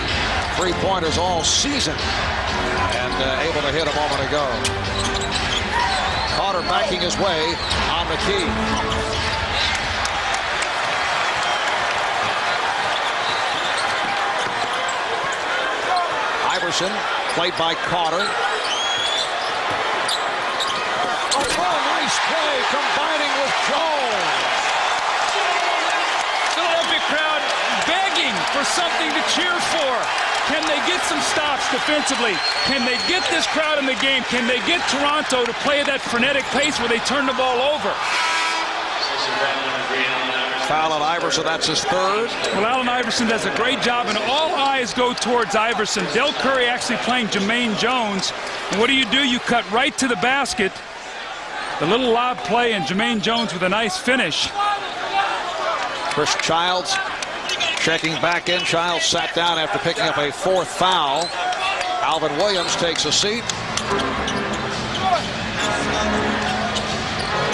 3-pointers all season and able to hit a moment ago. Carter backing his way on McKee. Iverson, played by Carter. Oh, nice play, combining with Jones.
Philadelphia crowd begging for something to cheer for. Can they get some stops defensively? Can they get this crowd in the game? Can they get Toronto to play at that frenetic pace where they turn the ball over?
Foul on Iverson, that's his third.
Well, Allen Iverson does a great job, and all eyes go towards Iverson. Del Curry actually playing Jermaine Jones. And what do? You cut right to the basket. The little lob play, and Jermaine Jones with a nice finish.
Chris Childs checking back in. Childs sat down after picking up a fourth foul. Alvin Williams takes a seat.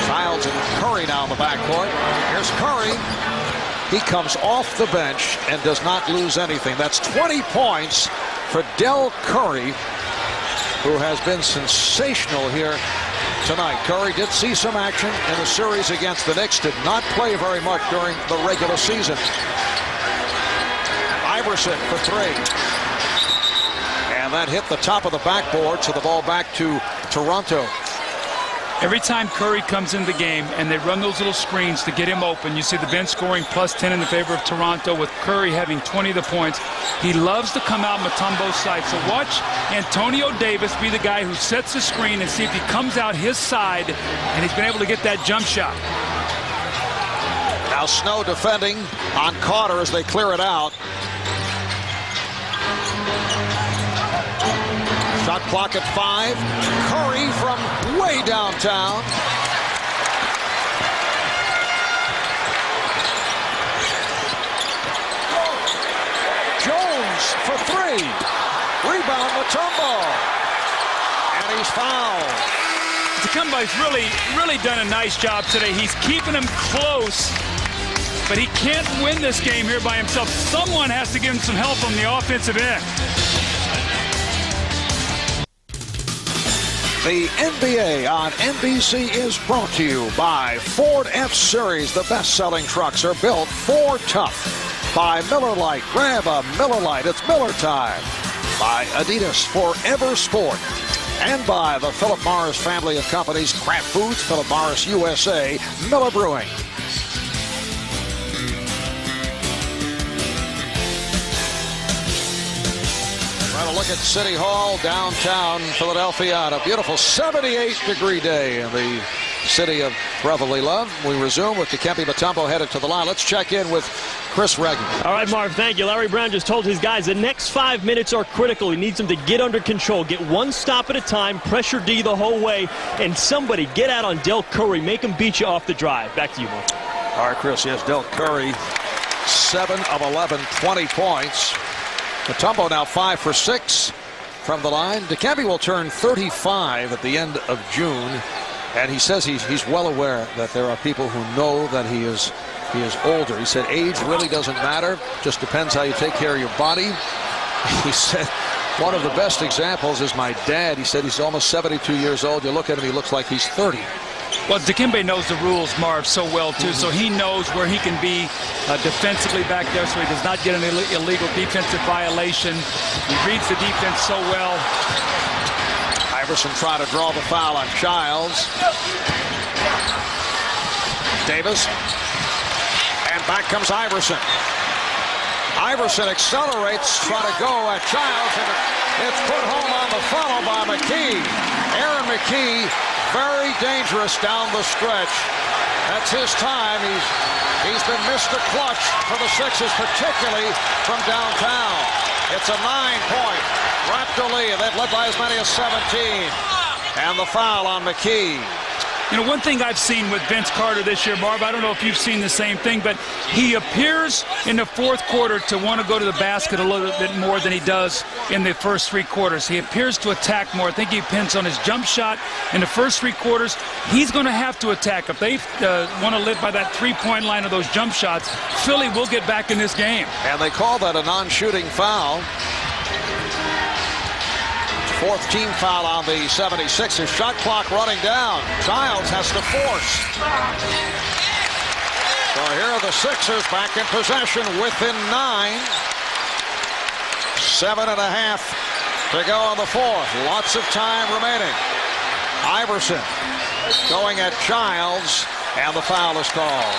Childs and Curry now in the backcourt. Here's Curry. He comes off the bench and does not lose anything. That's 20 points for Del Curry, who has been sensational here tonight. Curry did see some action in the series against the Knicks. Did not play very much during the regular season. Iverson for three. And that hit the top of the backboard, so the ball back to Toronto.
Every time Curry comes in the game and they run those little screens to get him open, you see the bench scoring +10 in the favor of Toronto, with Curry having 20 of the points. He loves to come out Mutombo's side. So watch Antonio Davis be the guy who sets the screen and see if he comes out his side, and he's been able to get that jump shot.
Now Snow defending on Carter as they clear it out. Shot clock at 5. Curry from way downtown. Jones for three. Rebound Mutombo. And he's fouled.
Mutombo's really done a nice job today. He's keeping him close, but he can't win this game here by himself. Someone has to give him some help on the offensive end.
The NBA on NBC is brought to you by Ford F-Series. The best-selling trucks are built Ford tough. By Miller Lite. Grab a Miller Lite. It's Miller time. By Adidas Forever Sport. And by the Philip Morris family of companies, Kraft Foods, Philip Morris USA, Miller Brewing. Trying to look at City Hall, downtown Philadelphia, on a beautiful 78-degree day in the city of brotherly love. We resume with Dikembe Mutombo headed to the line. Let's check in with Chris Regner.
All right, Marv, thank you. Larry Brown just told his guys the next 5 minutes are critical. He needs them to get under control, get one stop at a time, pressure D the whole way, and somebody get out on Del Curry, make him beat you off the drive. Back to you, Marv.
All right, Chris, yes, Del Curry, 7 of 11, 20 points. Mutombo now 5 for 6 from the line. Dikembe will turn 35 at the end of June, and he says he's well aware that there are people who know that he is older. He said age really doesn't matter, just depends how you take care of your body. He said one of the best examples is my dad. He said he's almost 72 years old. You look at him, he looks like he's 30.
Well, Dikembe knows the rules, Marv, so well, too. So he knows where he can be defensively back there so he does not get an illegal defensive violation. He reads the defense so well.
Iverson trying to draw the foul on Childs. Davis. And back comes Iverson. Iverson accelerates, trying to go at Childs, and it's put home on the follow by McKee. Aaron McKee, very dangerous down the stretch. That's his time. He's been Mr. Clutch for the Sixers, particularly from downtown. It's a 9-point Raptor lead. They've led by as many as 17. And the foul on McKee.
You know, one thing I've seen with Vince Carter this year, Marv, I don't know if you've seen the same thing, but he appears in the fourth quarter to want to go to the basket a little bit more than he does in the first 3 quarters. He appears to attack more. I think he depends on his jump shot in the first 3 quarters. He's going to have to attack. If they want to live by that 3-point line of those jump shots, Philly will get back in this game.
And they call that a non-shooting foul. 4th team foul on the 76ers. Shot clock running down. Childs has to force. So here are the Sixers back in possession within 9. 7.5 to go on the fourth. Lots of time remaining. Iverson going at Childs, and the foul is called.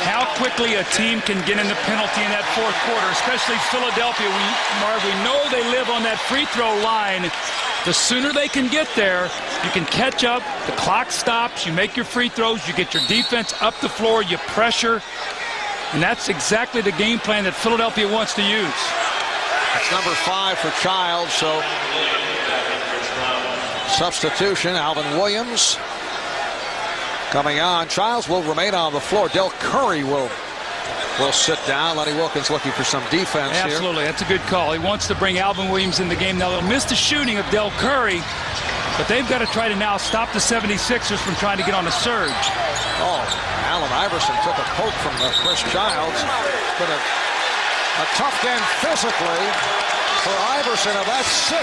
How quickly a team can get in the penalty in that fourth quarter, especially Philadelphia. We know they live on that free throw line. The sooner they can get there, you can catch up, the clock stops, you make your free throws, you get your defense up the floor, you pressure, and that's exactly the game plan that Philadelphia wants to use.
That's number 5 for Childs, so substitution, Alvin Williams coming on. Childs will remain on the floor. Del Curry will sit down. Lenny Wilkins looking for some defense here.
Absolutely, that's a good call. He wants to bring Alvin Williams in the game. Now, they'll miss the shooting of Del Curry, but they've got to try to now stop the 76ers from trying to get on a surge.
Oh, Allen Iverson took a poke from Chris Childs. But a tough game physically for Iverson, and that's 6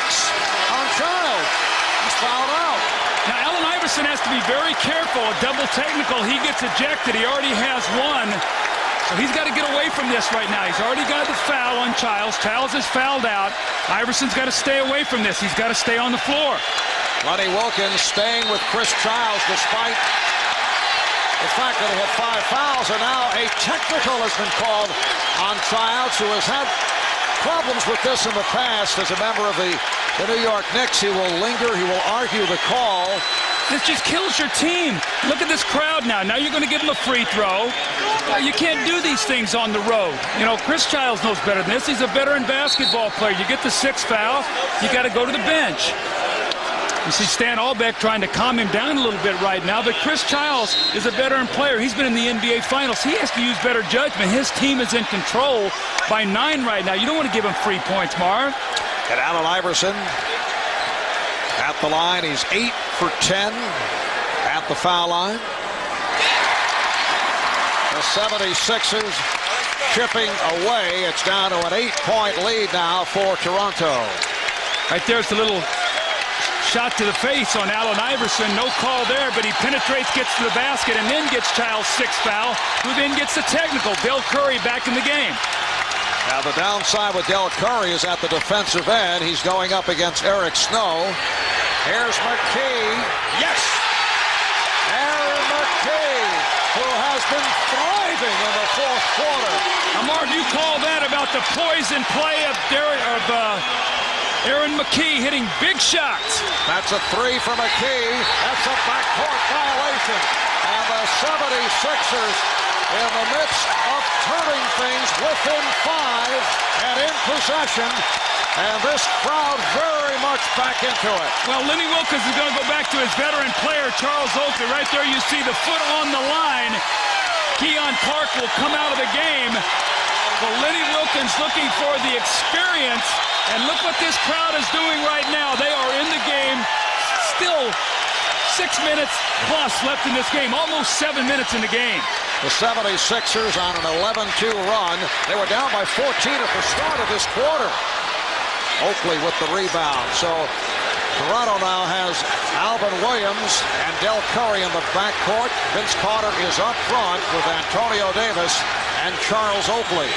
on Childs. He's fouled out.
Now, Allen Iverson has to be very careful. A double technical, he gets ejected. He already has one. So he's got to get away from this right now. He's already got the foul on Childs. Childs is fouled out. Iverson's got to stay away from this. He's got to stay on the floor.
Lenny Wilkins staying with Chris Childs despite the fact that he had 5 fouls, and now a technical has been called on Childs, who has had problems with this in the past as a member of the New York Knicks. He will linger. He will argue the call.
This just kills your team. Look at this crowd now. Now you're going to give him a free throw. You can't do these things on the road. You know, Chris Childs knows better than this. He's a veteran basketball player. You get the 6th foul, you got to go to the bench. You see Stan Albeck trying to calm him down a little bit right now, but Chris Childs is a veteran player. He's been in the NBA Finals. He has to use better judgment. His team is in control by 9 right now. You don't want to give him free points, Marv.
And Allen Iverson at the line. He's 8 for 10 at the foul line. The 76ers chipping away. It's down to an 8-point lead now for Toronto.
Right there's the little shot to the face on Allen Iverson. No call there, but he penetrates, gets to the basket, and then gets Childs' 6th foul, who then gets the technical. Del Curry back in the game.
Now the downside with Del Curry is at the defensive end. He's going up against Eric Snow. Here's McKee. Yes! Aaron McKee, who has been thriving in the fourth quarter.
Marv, you call that about the poison play of Aaron McKee hitting big shots.
That's a 3 for McKee. That's a backcourt violation. And the 76ers in the midst of turning things within 5 and in possession. And this crowd very much back into it.
Well, Lenny Wilkins is going to go back to his veteran player, Charles Oakley. Right there you see the foot on the line. Keon Clark will come out of the game. Well, Lenny Wilkins looking for the experience. And look what this crowd is doing right now. They are in the game. Still 6 minutes plus left in this game. Almost 7 minutes in the game.
The 76ers on an 11-2 run. They were down by 14 at the start of this quarter. Oakley with the rebound. So Toronto now has Alvin Williams and Del Curry in the backcourt. Vince Carter is up front with Antonio Davis and Charles Oakley.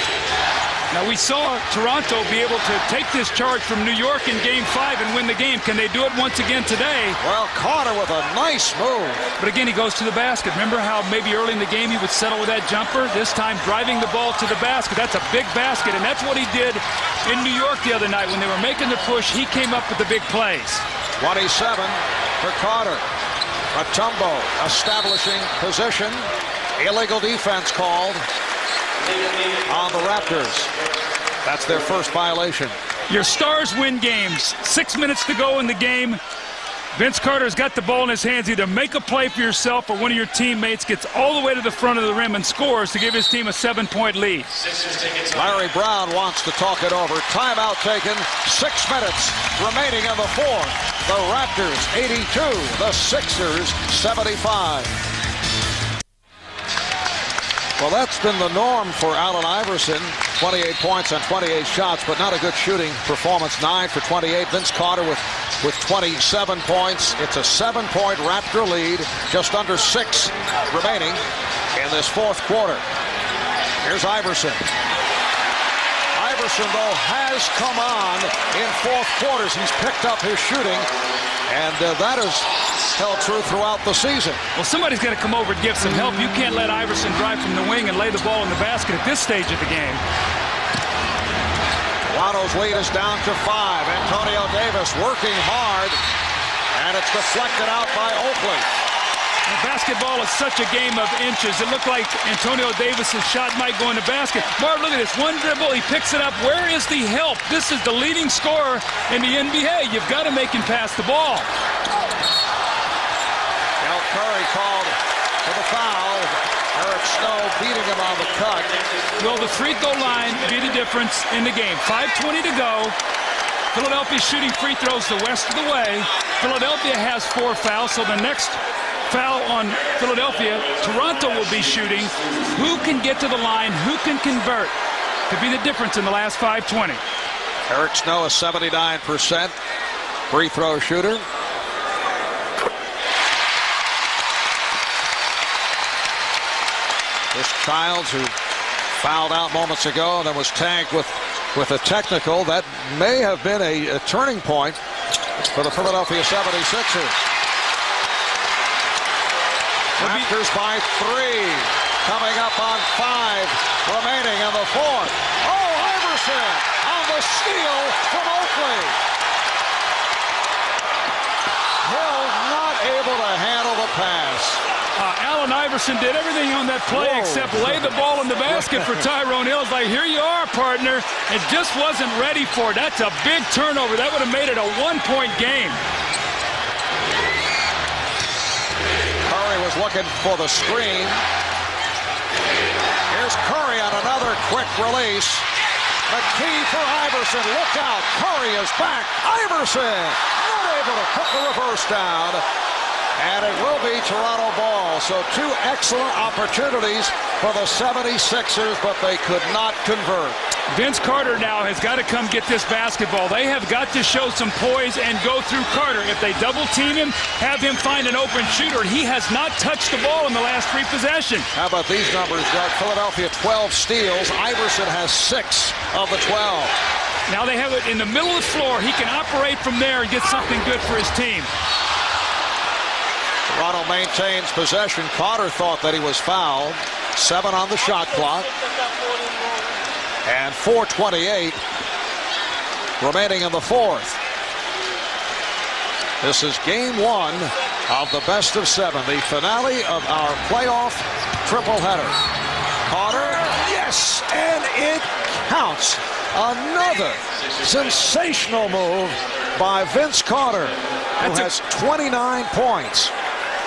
Now we saw Toronto be able to take this charge from New York in Game 5 and win the game. Can they do it once again today?
Well, Carter with a nice move.
But again, he goes to the basket. Remember how maybe early in the game he would settle with that jumper? This time driving the ball to the basket. That's a big basket, and that's what he did in New York the other night. When they were making the push, he came up with the big plays.
27 for Carter. Mutombo establishing position. Illegal defense called on the Raptors. That's their first violation.
Your stars win games. 6 minutes to go in the game. Vince Carter's got the ball in his hands. Either make a play for yourself or one of your teammates gets all the way to the front of the rim and scores to give his team a 7-point lead.
Larry Brown wants to talk it over. Timeout taken. 6 minutes remaining in the fourth. The Raptors 82, the Sixers 75. Well, that's been the norm for Allen Iverson. 28 points on 28 shots, but not a good shooting performance. 9 for 28. Vince Carter with 27 points. It's a 7-point Raptor lead. Just under 6 remaining in this fourth quarter. Here's Iverson. Iverson, though, has come on in fourth quarters. He's picked up his shooting, and that has held true throughout the season.
Well, somebody's got to come over and give some help. You can't let Iverson drive from the wing and lay the ball in the basket at this stage of the game.
Toronto's lead is down to 5. Antonio Davis working hard, and it's deflected out by Oakley.
Basketball is such a game of inches. It looked like Antonio Davis's shot might go in the basket. Marv, look at this. One dribble, he picks it up. Where is the help? This is the leading scorer in the NBA. You've got to make him pass the ball.
Now Curry called for the foul. Eric Snow beating him on the cut.
Will the free throw line be the difference in the game? 5:20 to go. Philadelphia shooting free throws the rest of the way. Philadelphia has 4 fouls, so the next foul on Philadelphia, Toronto will be shooting. Who can get to the line? Who can convert? Could be the difference in the last 5:20.
Eric Snow, a 79% free throw shooter. This Childs, who fouled out moments ago and then was tagged with a technical, that may have been a turning point for the Philadelphia 76ers. Raptors by 3, coming up on 5 remaining in the fourth. Oh, Iverson on the steal from Oakley. Hill not able to handle the pass.
Allen Iverson did everything on that play except lay the ball in the basket for Tyrone Hill. It's like, here you are, partner. And just wasn't ready for it. That's a big turnover. That would have made it a 1-point game.
Curry was looking for the screen. Here's Curry on another quick release. McKee for Iverson. Look out. Curry is back. Iverson not able to put the reverse down. And it will be Toronto ball. So 2 excellent opportunities for the 76ers, but they could not convert.
Vince Carter now has got to come get this basketball. They have got to show some poise and go through Carter. If they double team him, have him find an open shooter. He has not touched the ball in the last 3 possessions.
How about these numbers, Doug? Philadelphia 12 steals. Iverson has 6 of the 12.
Now they have it in the middle of the floor. He can operate from there and get something good for his team.
Toronto maintains possession. Carter thought that he was fouled. 7 on the shot clock. And 4:28 remaining in the fourth. This is game 1 of the best of 7, the finale of our playoff triple header. Carter, yes, and it counts. Another sensational move by Vince Carter, who has 29 points.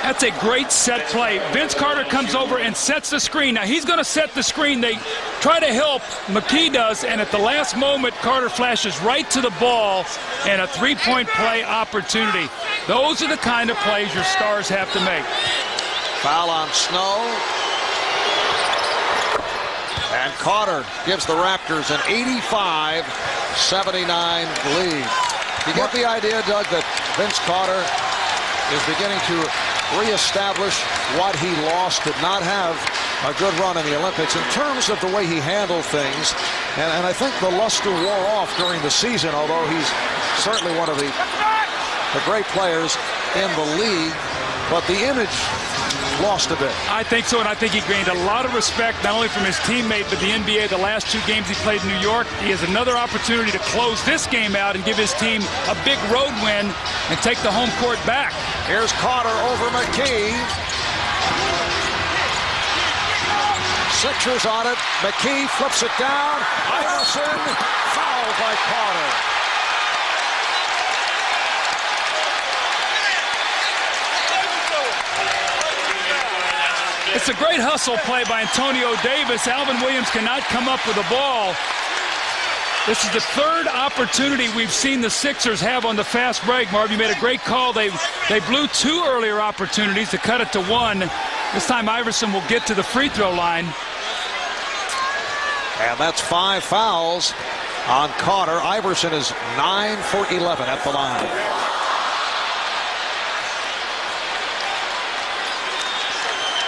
That's a great set play. Vince Carter comes over and sets the screen. Now, he's going to set the screen. They try to help. McKee does, and at the last moment, Carter flashes right to the ball and a 3-point play opportunity. Those are the kind of plays your stars have to make.
Foul on Snow. And Carter gives the Raptors an 85-79 lead. You get the idea, Doug, that Vince Carter is beginning to reestablish what he lost, did not have a good run in the Olympics in terms of the way he handled things. And I think the luster wore off during the season, although he's certainly one of the great players in the league. But the image lost a bit.
I think so, and I think he gained a lot of respect, not only from his teammate, but the NBA. The last 2 games he played in New York, he has another opportunity to close this game out and give his team a big road win and take the home court back.
Here's Carter over McKee. Sixers on it. McKee flips it down. Iverson fouled by Carter.
It's a great hustle play by Antonio Davis. Alvin Williams cannot come up with the ball. This is the 3rd opportunity we've seen the Sixers have on the fast break. Marv, you made a great call. They blew 2 earlier opportunities to cut it to 1. This time Iverson will get to the free throw line.
And that's 5 fouls on Carter. Iverson is 9 for 11 at the line.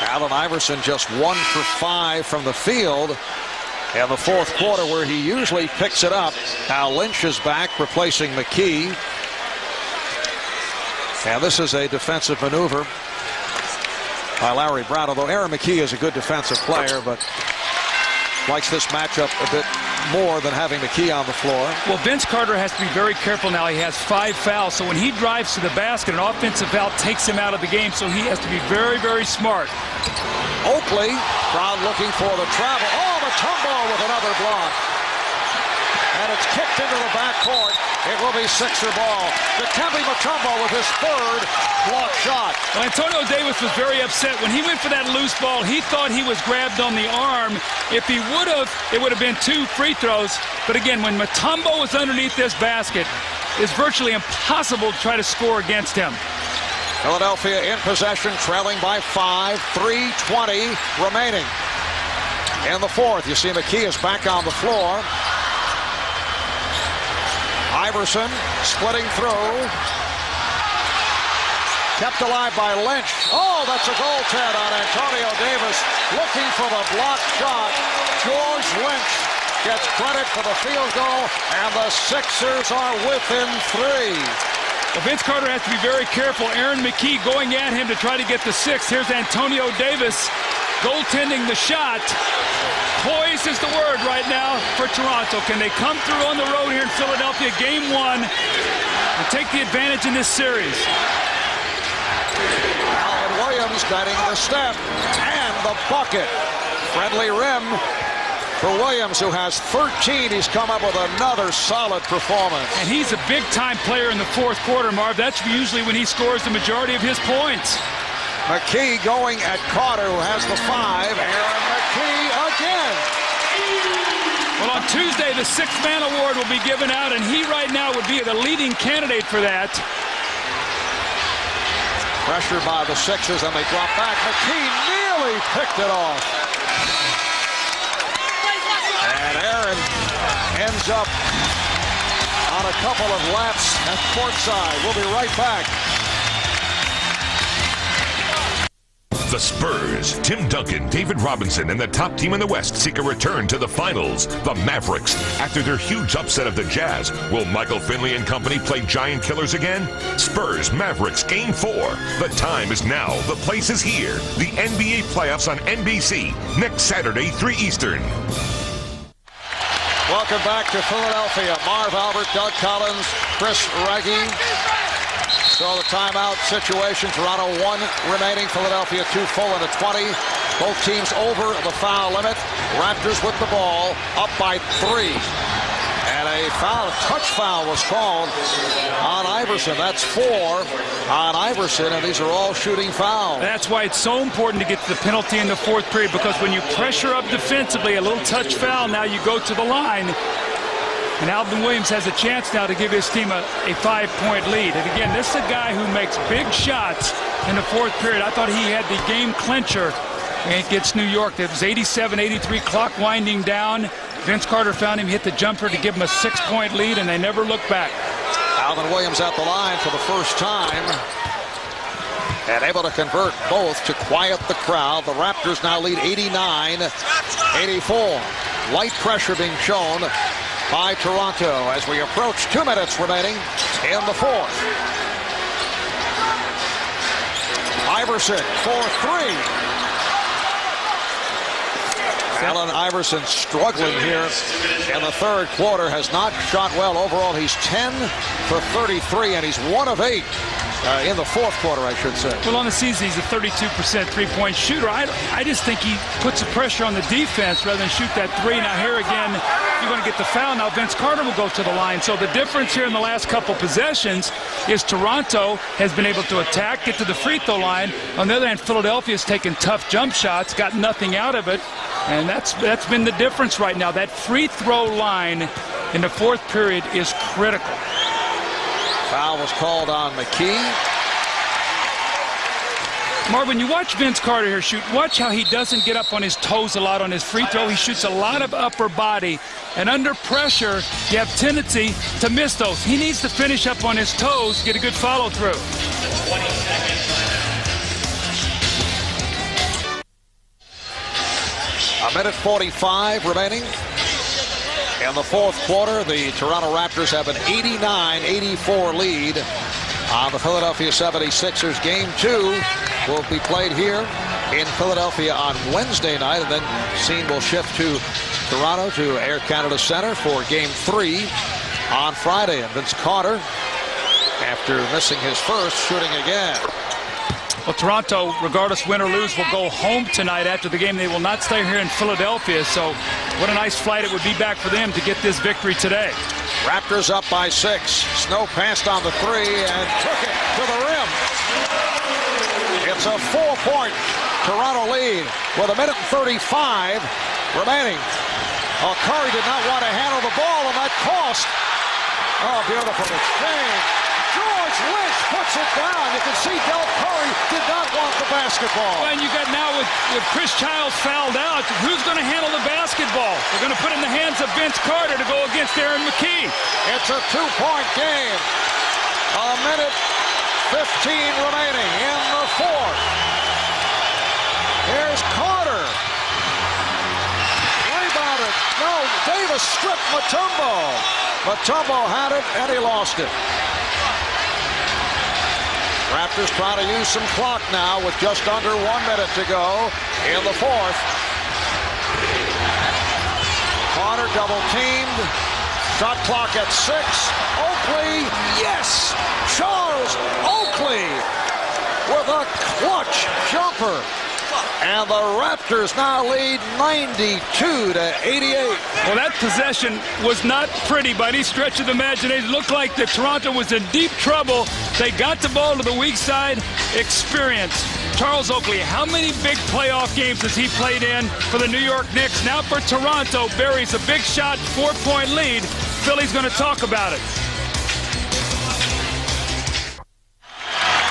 Allen Iverson just 1 for 5 from the field. in the fourth quarter where he usually picks it up. Now Lynch is back, replacing McKee. And this is a defensive maneuver by Larry Brown, although Aaron McKee is a good defensive player, but likes this matchup a bit more than having McKee on the floor.
Well, Vince Carter has to be very careful now. He has 5 fouls, so when he drives to the basket, an offensive foul takes him out of the game, so he has to be very, very smart.
Oakley, Brown looking for the travel. Oh, Mutombo with another block. And it's kicked into the backcourt. It will be Sixer ball. Dikembe Mutombo with his third block shot.
Well, Antonio Davis was very upset. When he went for that loose ball, he thought he was grabbed on the arm. If he would have, it would have been 2 free throws. But again, when Mutombo is underneath this basket, it's virtually impossible to try to score against him.
Philadelphia in possession, trailing by 5, 3:20 remaining. In the fourth, you see McKee is back on the floor. Iverson splitting through. Kept alive by Lynch. Oh, that's a goaltend on Antonio Davis. Looking for the block shot. George Lynch gets credit for the field goal, and the Sixers are within 3.
Well, Vince Carter has to be very careful. Aaron McKee going at him to try to get the 6. Here's Antonio Davis goaltending the shot. Poise is the word right now for Toronto. Can they come through on the road here in Philadelphia, game 1, and take the advantage in this series?
Alvin Williams getting the step and the bucket. Friendly rim for Williams, who has 13. He's come up with another solid performance.
And he's a big-time player in the fourth quarter, Marv. That's usually when he scores the majority of his points.
McKee going at Carter, who has the 5. Aaron McKee again.
Well, on Tuesday, the 6th Man Award will be given out, and he right now would be the leading candidate for that.
Pressure by the Sixers, and they drop back. McKee nearly picked it off. And Aaron ends up on a couple of laps at courtside. We'll be right back.
The Spurs, Tim Duncan, David Robinson, and the top team in the West seek a return to the finals. The Mavericks, after their huge upset of the Jazz. Will Michael Finley and company play giant killers again? Spurs, Mavericks, Game 4. The time is now. The place is here. The NBA playoffs on NBC. Next Saturday, 3 Eastern.
Welcome back to Philadelphia. Marv Albert, Doug Collins, Chris Reggie. So the timeout situation, Toronto 1 remaining, Philadelphia 2 full into 20. Both teams over the foul limit. Raptors with the ball, up by 3. And a foul, touch foul was called on Iverson. That's 4 on Iverson, and these are all shooting fouls.
That's why it's so important to get to the penalty in the fourth period, because when you pressure up defensively, a little touch foul, now you go to the line. And Alvin Williams has a chance now to give his team a 5-point lead. And again, this is a guy who makes big shots in the fourth period. I thought he had the game clincher against New York. It was 87-83, clock winding down. Vince Carter found him, hit the jumper to give him a 6-point lead, and they never looked back.
Alvin Williams at the line for the first time, and able to convert both to quiet the crowd. The Raptors now lead 89-84. Light pressure being shown by Toronto as we approach 2 minutes remaining in the fourth. Iverson for 3. Allen Iverson struggling here in the third quarter, has not shot well overall. He's 10 for 33, and he's 1 of 8 in the fourth quarter, I should say.
Well, on the season, he's a 32% three-point shooter. I just think he puts the pressure on the defense rather than shoot that 3. Now here again, you're going to get the foul. Now Vince Carter will go to the line. So the difference here in the last couple possessions is Toronto has been able to attack, get to the free throw line. On the other hand, Philadelphia's taken tough jump shots, got nothing out of it. And that's been the difference right now. That free throw line in the fourth period is critical.
Foul was called on McKee.
Marvin, you watch Vince Carter here shoot. Watch how he doesn't get up on his toes a lot on his free throw. He shoots a lot of upper body. And under pressure, you have tendency to miss those. He needs to finish up on his toes, get a good follow through.
20 seconds.
minute 45 remaining. In the fourth quarter, the Toronto Raptors have an 89-84 lead on the Philadelphia 76ers. Game 2 will be played here in Philadelphia on Wednesday night, and then scene will shift to Toronto, to Air Canada Center for Game 3 on Friday. And Vince Carter, after missing his first, shooting again.
Well, Toronto, regardless win or lose, will go home tonight after the game. They will not stay here in Philadelphia, so what a nice flight it would be back for them to get this victory today.
Raptors up by 6. Snow passed on the 3 and took it to the rim. It's a 4-point Toronto lead with a minute and 35 remaining. Oh, Curry did not want to handle the ball, and that cost. Oh, beautiful exchange. George Lynch puts it down. You can see Del Curry did not want the basketball.
Well, and you got now with Chris Childs fouled out, who's going to handle the basketball? They're going to put it in the hands of Vince Carter to go against Aaron McKee.
It's a 2-point game. A minute 15 remaining in the fourth. Here's Carter. Rebounded. No, Davis stripped Mutombo. Mutombo had it, and he lost it. Raptors trying to use some clock now with just under 1 minute to go in the fourth. Carter double teamed. Shot clock at 6. Oakley, yes! Charles Oakley with a clutch jumper. And the Raptors now lead 92-88.
Well, that possession was not pretty by any stretch of the imagination. It looked like that Toronto was in deep trouble. They got the ball to the weak side. Experience. Charles Oakley, how many big playoff games has he played in for the New York Knicks? Now for Toronto, buries a big shot, 4-point lead. Philly's going to talk about it.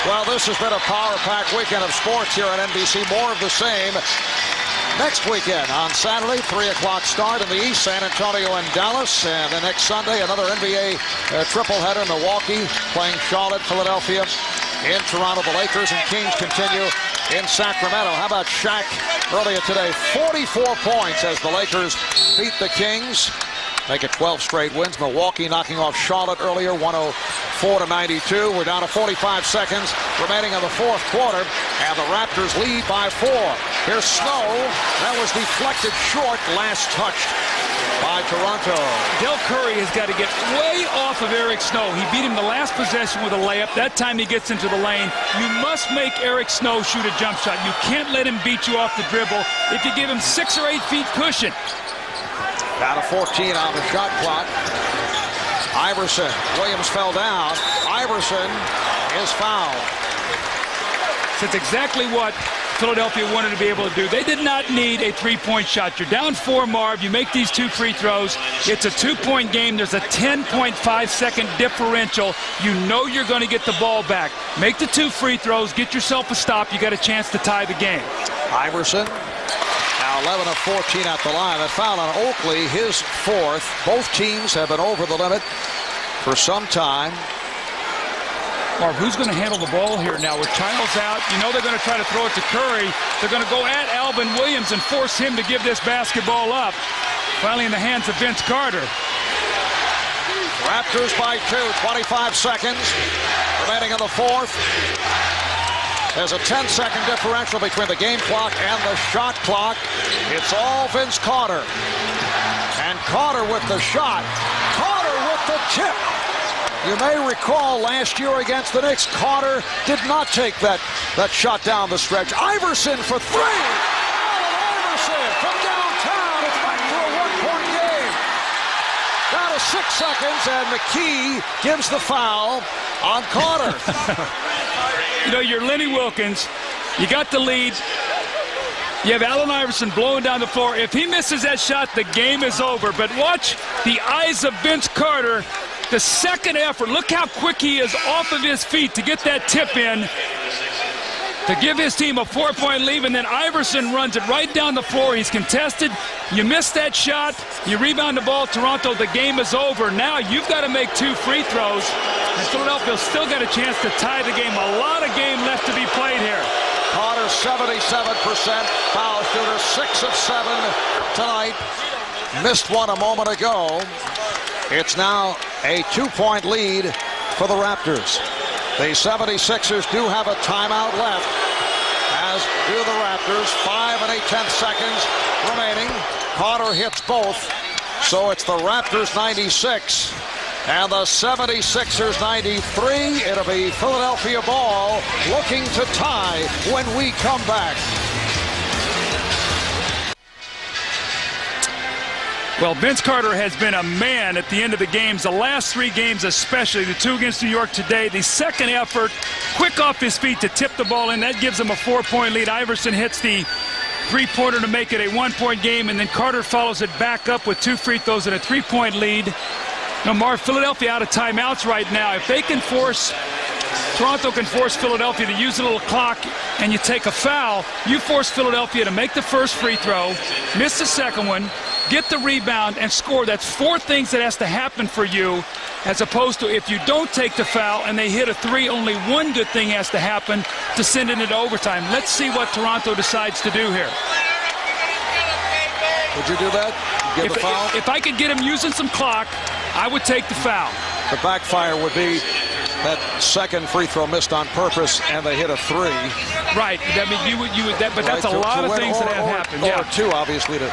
Well, this has been a power-packed weekend of sports here on NBC. More of the same next weekend on Saturday, 3 o'clock start in the East, San Antonio and Dallas. And the next Sunday, another NBA tripleheader, Milwaukee playing Charlotte, Philadelphia, in Toronto. The Lakers and Kings continue in Sacramento. How about Shaq earlier today? 44 points as the Lakers beat the Kings. Make it 12 straight wins. Milwaukee knocking off Charlotte earlier, 104-92. We're down to 45 seconds remaining in the fourth quarter, and the Raptors lead by 4. Here's Snow. That was deflected short, last touched by Toronto.
Del Curry has got to get way off of Eric Snow. He beat him the last possession with a layup. That time he gets into the lane. You must make Eric Snow shoot a jump shot. You can't let him beat you off the dribble. If you give him 6 or 8 feet cushion.
Down to 14 on the shot clock. Iverson. Williams fell down. Iverson is fouled.
That's exactly what Philadelphia wanted to be able to do. They did not need a 3-point shot. You're down 4, Marv. You make these 2 free throws. It's a 2-point game. There's a 10.5-second differential. You know you're going to get the ball back. Make the 2 free throws. Get yourself a stop. You got a chance to tie the game.
Iverson. Now 11 of 14 at the line. A foul on Oakley, his 4th. Both teams have been over the limit for some time.
Marv, who's going to handle the ball here now? With Childs out, you know they're going to try to throw it to Curry. They're going to go at Alvin Williams and force him to give this basketball up. Finally in the hands of Vince Carter.
Raptors by 2, 25 seconds remaining in the fourth. There's a 10-second differential between the game clock and the shot clock. It's all Vince Carter. And Carter with the shot. Carter with the tip. You may recall last year against the Knicks, Carter did not take that shot down the stretch. Iverson for 3. Allen Iverson from downtown. It's back to a 1-point game. Down to 6 seconds, and McKee gives the foul on Carter.
You know, you're Lenny Wilkins. You got the lead. You have Allen Iverson blowing down the floor. If he misses that shot, the game is over. But watch the eyes of Vince Carter. The second effort. Look how quick he is off of his feet to get that tip in, to give his team a 4-point lead, and then Iverson runs it right down the floor. He's contested. You miss that shot. You rebound the ball, Toronto. The game is over. Now you've got to make 2 free throws, and Philadelphia's still got a chance to tie the game. A lot of game left to be played here.
Carter shooter, 77% foul shooter, 6 of 7 tonight. Missed one a moment ago. It's now a 2-point lead for the Raptors. The 76ers do have a timeout left, as do the Raptors. 5 8/10 seconds remaining. Carter hits both, so it's the Raptors 96 and the 76ers 93. It'll be Philadelphia ball, looking to tie when we come back.
Well, Vince Carter has been a man at the end of the games, the last 3 games especially, the 2 against New York today. The second effort, quick off his feet to tip the ball in. That gives him a 4-point lead. Iverson hits the 3-pointer to make it a 1-point game, and then Carter follows it back up with 2 free throws and a 3-point lead. Now, Marv, Philadelphia out of timeouts right now. If they can force, Toronto can force Philadelphia to use a little clock and you take a foul, you force Philadelphia to make the first free throw, miss the second one, get the rebound, and score. That's 4 things that has to happen for you, as opposed to if you don't take the foul and they hit a 3, only 1 good thing has to happen to send it into overtime. Let's see what Toronto decides to do here.
Would you do that? Give the foul?
If I could get him using some clock, I would take the foul.
The backfire would be that second free throw missed on purpose, and they hit a 3.
Right. I mean, you would that, but that's a lot of things that have happened.
Or 2, obviously, to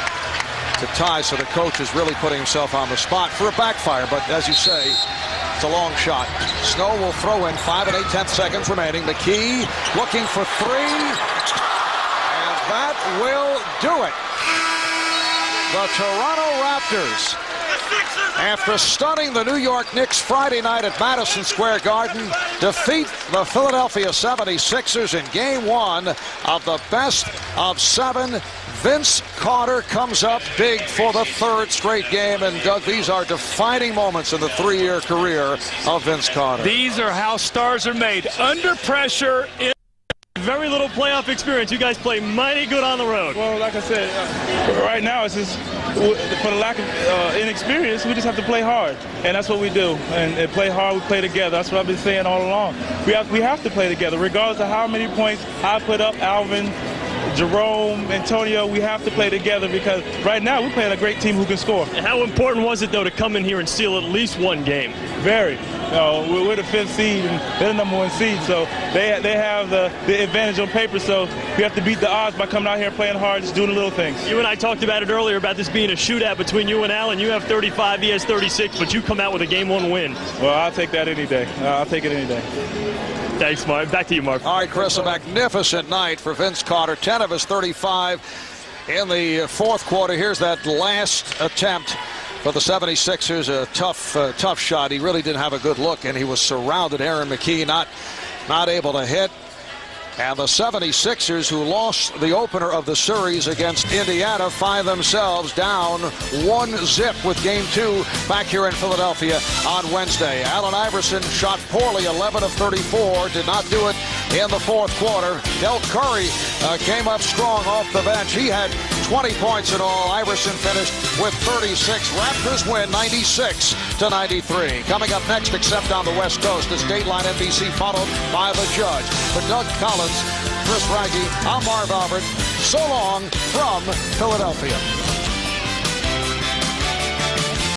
tie. So the coach is really putting himself on the spot for a backfire. But as you say, it's a long shot. Snow will throw in 5 8/10 seconds remaining. McKee looking for 3, and that will do it. The Toronto Raptors, after stunning the New York Knicks Friday night at Madison Square Garden, defeat the Philadelphia 76ers in Game 1 of the best of 7. Vince Carter comes up big for the 3rd straight game, and Doug, these are defining moments in the 3-year career of Vince Carter.
These are how stars are made. Under pressure.
Very little playoff experience. You guys play mighty good on the road.
Well, like I said, right now it's just for the lack of inexperience, we just have to play hard, and that's what we do. And play hard, we play together. That's what I've been saying all along. We have to play together, regardless of how many points I put up. Alvin, Jerome, Antonio, we have to play together, because right now we're playing a great team who can score.
And how important was it, though, to come in here and steal at least 1 game?
Very. We're the 5th seed, and they're the number 1 seed, so they have the advantage on paper. So we have to beat the odds by coming out here playing hard, just doing the little things.
You and I talked about it earlier, about this being a shootout between you and Allen. You have 35, he has 36, but you come out with a Game 1 win.
Well, I'll take that any day. I'll take it any day.
Thanks, Mark. Back to you, Mark.
All right, Chris, a magnificent night for Vince Carter. 10 of his 35 in the 4th quarter. Here's that last attempt for the 76ers. A tough shot. He really didn't have a good look, and he was surrounded. Aaron McKee not able to hit. And the 76ers, who lost the opener of the series against Indiana, find themselves down 1-0 with Game 2 back here in Philadelphia on Wednesday. Allen Iverson shot poorly, 11 of 34, did not do it in the 4th quarter. Del Curry came up strong off the bench. He had 20 points in all. Iverson finished with 36. Raptors win 96-93. Coming up next, except on the West Coast, is Dateline NBC, followed by The Judge. For Doug Collins, Chris Raggi, I'm Marv Albert. So long from Philadelphia.